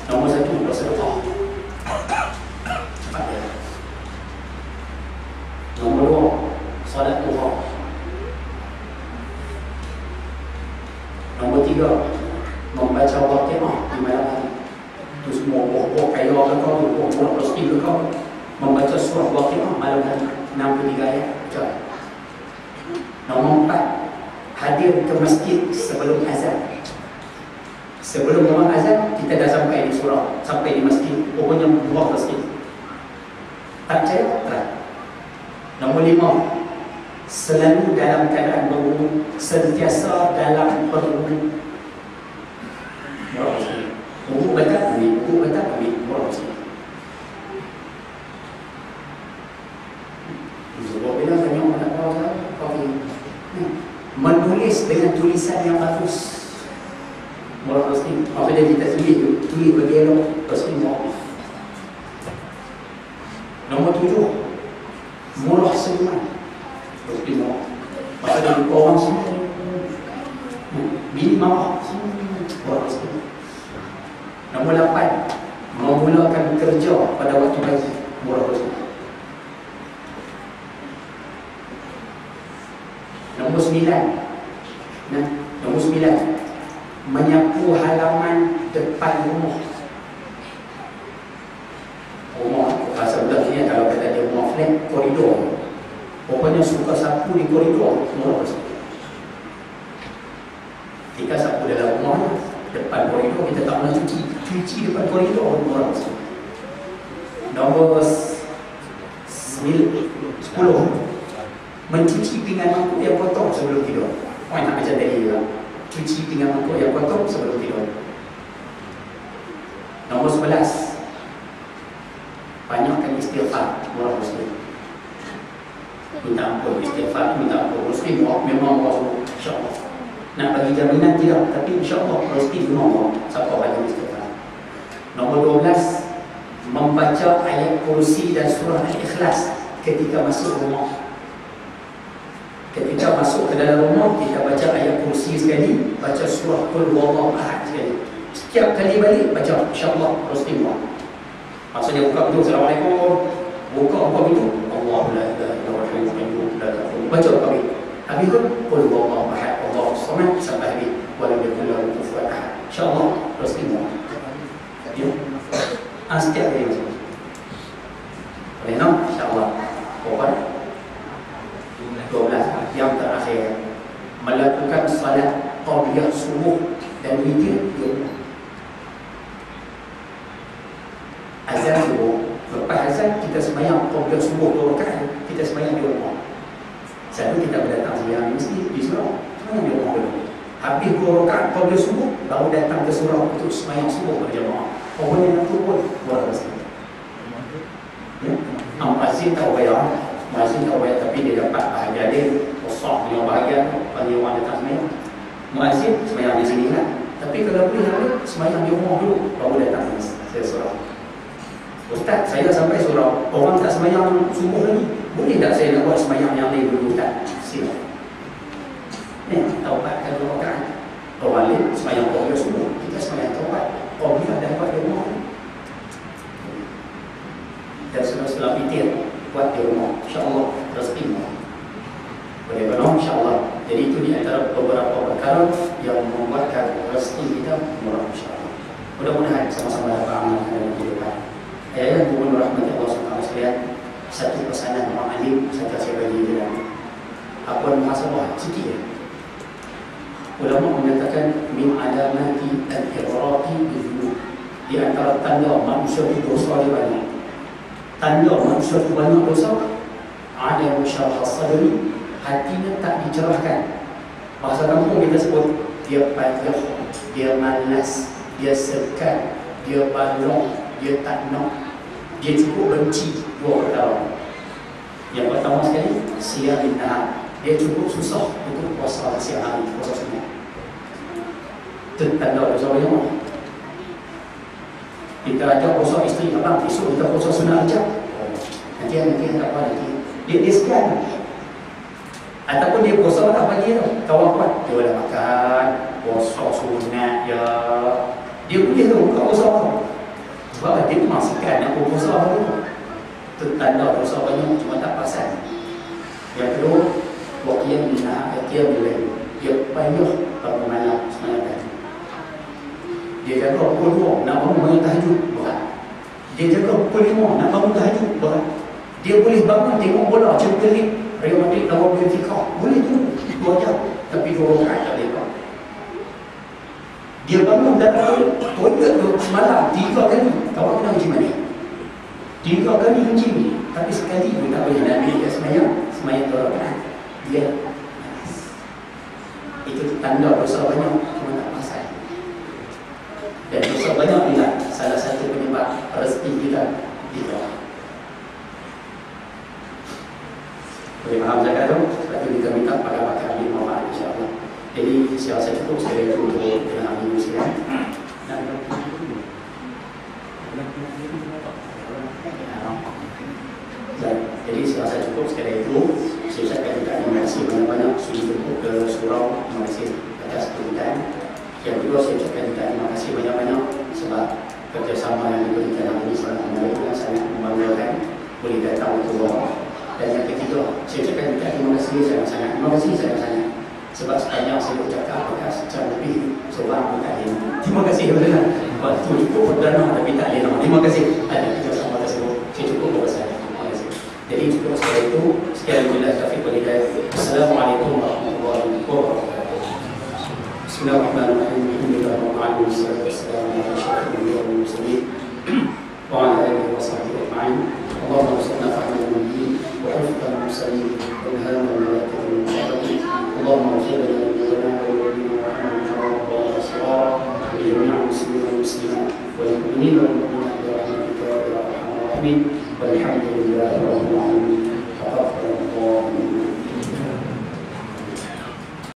Nombor 1 bersedekah. Cepat dia. Nombor 2 solat duha. Nombor 3 membaca Waqiah di malam hari. Itu semua buah-buah kaya ke kau, buah-buah rezeki ke kau, membaca surah Waqiah malam hari 63 ayat. Nombor 4 hadir ke masjid sebelum azan. Sebelum orang azan, kita dah sampai di surau, sampai di masjid. Pokoknya buah masjid. Tak percaya? Tak. Nombor 5, selalu dalam keadaan berwudu, sentiasa dalam berwudu. Buah masjid. Wudu batal, wudu batal, buah masjid. Sebab bila banyak orang nak tahu, menulis dengan tulisan yang bagus. Murah pasti. Maksudnya kita tulis bagi elok, pasti murah. Nombor 7, murah senyuman. Pasti murah. Maksudnya orang semua bini marah, murah pasti. Nombor 8, memulakan kerja pada waktu pagi. Murah rezeki. Nombor 9, nombor 9, menyapu halaman depan rumah. Rumah, bahasa budak sini kalau kata dia rumah flat, koridor. Pokoknya suka sapu di koridor, murah rezeki. Kita sapu dalam rumah, depan koridor, kita tak pernah cuci depan koridor, murah rezeki. Nombor 10, mencuci pinggan mangkuk yang kotor sebelum tidur. Nak macam tadi juga, cuci pinggan mangkuk yang kotor sebelum tidur. Nombor 11, banyakkan istighfar, murah rezeki. Minta ampun, istighfar, minta ampun. Rezeki memang murah rezeki, insya-Allah. Nak bagi jaminan tidak, tapi insya-Allah rezeki memang murah. Siapa banyak istighfar. Nombor 12, membaca ayat kursi dan surah Al-Ikhlas ketika masuk rumah. Ketika masuk ke dalam rumah, kita baca ayat kursi sekali, baca surah Qul Huwallahu Ahad sekali. Setiap kali balik baca, insya-Allah rezeki murah. Maksudnya buka pintu, Assalamualaikum. Buka pintu, Allahu la ilaha illallah la ilaha. Baca kami. Habis tu Qul Huwallahu Ahad, Allahu Samad sampai habis. Wa lam yakul lahu kufuwan ahad. Insya-Allah rezeki murah. Ya. Setiap hari macam tu. Boleh nak? InsyaAllah. Pokok 12. Yang terakhir, melakukan salat qabliyah subuh dan witir di rumah. Azan subuh, lepas azan kita sembahyang qabliyah subuh 2 rakaat, kita sembahyang di rumah. Selalu kita berdatang sembahyang di masjid, di surau, sembahyang di rumah dulu. Habis 2 rakaat qabliyah subuh, baru datang ke surau untuk sembahyang subuh berjamaah. Pokoknya nak pun buat rezeki. Ya, muazzin tahu bayar, muazzin tahu bayar, tapi dia dapat bahagia dia, rosak dia bahagia, bagi orang datang sembahyang. Muazzin sembahyang di sini lah, tapi kalau boleh sembahyang di rumah dulu, baru datang saya surau. Ustaz, saya sampai surau, orang tak sembahyang subuh lagi, boleh tak saya nak buat sembahyang yang lain dulu? Ustaz, sila. Ni taubatkan 2 rakaat. Orang lain sembahyang qabliyah subuh, kita sembahyang taubat. Qabliyah dah buat di rumah. Dan setelah witir buat di rumah, insya-Allah rezeki murah. Boleh benar, insya-Allah. Jadi itu di antara beberapa perkara yang membuatkan rezeki kita murah, insya-Allah. Mudah-mudahan sama-sama dapat amalkan dalam kehidupan. Ayat yang rahmat Allah SWT, satu pesanan orang alim saja saya bagi dia. Apa muhasabah sikit ya. Ulama menyatakan min alamati al-iqrati bi-dzunub. Di antara tanda manusia itu dosa dia banyak. Tanda manusia itu banyak dosa, ada syarh as-sadri, hatinya tak dicerahkan. Bahasa kampung kita sebut dia payah, dia malas, dia segan, dia balong, dia tak nak, dia cukup benci 2 perkara. Yang pertama sekali, siang bin nahar, dia cukup susah untuk puasa siang hari, puasa sunat. Itu tanda dosa banyak. Kita ajak puasa isteri, abang esok kita puasa sunat ajak. Nanti tak apa nanti. Dia segan. Ataupun dia puasa tak pagi tu, kawan kuat, dia boleh makan, puasa sunat je. Dia boleh tu, buka puasa tu. Sebab dia memang segan nak puasa tu. Itu tanda dosa banyak, cuma tak pasal. Yang kedua, waqiyam minah, waqiyam bilail. Dia payah bangun malam semalam tadi. Dia jaga pukul 2 nak bangun bangun tahajud, berat. Dia jaga pukul 5 nak bangun tahajud, berat. Dia boleh bangun tengok bola Champions League, Real Madrid lawan Benfica, boleh tu 2 jam, tapi 2 rakaat tak boleh. Dia bangun dalam toilet tu semalam 3 kali. Kawan kena uji mana? 3 kali kencing, tapi sekali pun tak boleh nak ambil dia semayang 2 rakaat. Dia malas. Itu tanda dosa banyak, cuma tak pasal. Dan dosa banyak inilah salah satu penyebab rezeki kita di bawah. Boleh faham zakat tu? Sebab itu kita minta pakar-pakar ahli manfaat, insya-Allah. Jadi saya rasa cukup sekali itu untuk dengan ahli muslim. Jadi saya rasa cukup sekali itu. Saya ucapkan terima kasih banyak-banyak sudah jemput ke surau. Terima kasih atas perhatian. Yang kedua, saya ucapkan terima kasih banyak-banyak sebab Terima kasih sangat-sangat sebab sepanjang saya bercakap maka secara lebih seorang tak boleh. Terima kasih kerana waktu cukup perdana tapi tak boleh. Terima kasih ada kerjasama tersebut. Saya cukup berasa. Terima kasih. Jadi cukup sekali itu. Sekian bila taufiq wal hidayah. Assalamualaikum warahmatullahi wabarakatuh. Bismillahirrahmanirrahim. Alhamdulillahirabbil alamin. Wassalamu ala asyrafil mursalin wa ala alihi wa sahbihi ajma'in. Allahumma salli ala Muhammadin wa hifdhal mursalin wa ilhamul malaikati. اللهم اغفر لنا ذنوبنا ولوالدينا وارحمنا ربنا صغارا ولجميع المسلمين والمسلمات والمؤمنين والمؤمنات برحمتك يا ارحم الراحمين.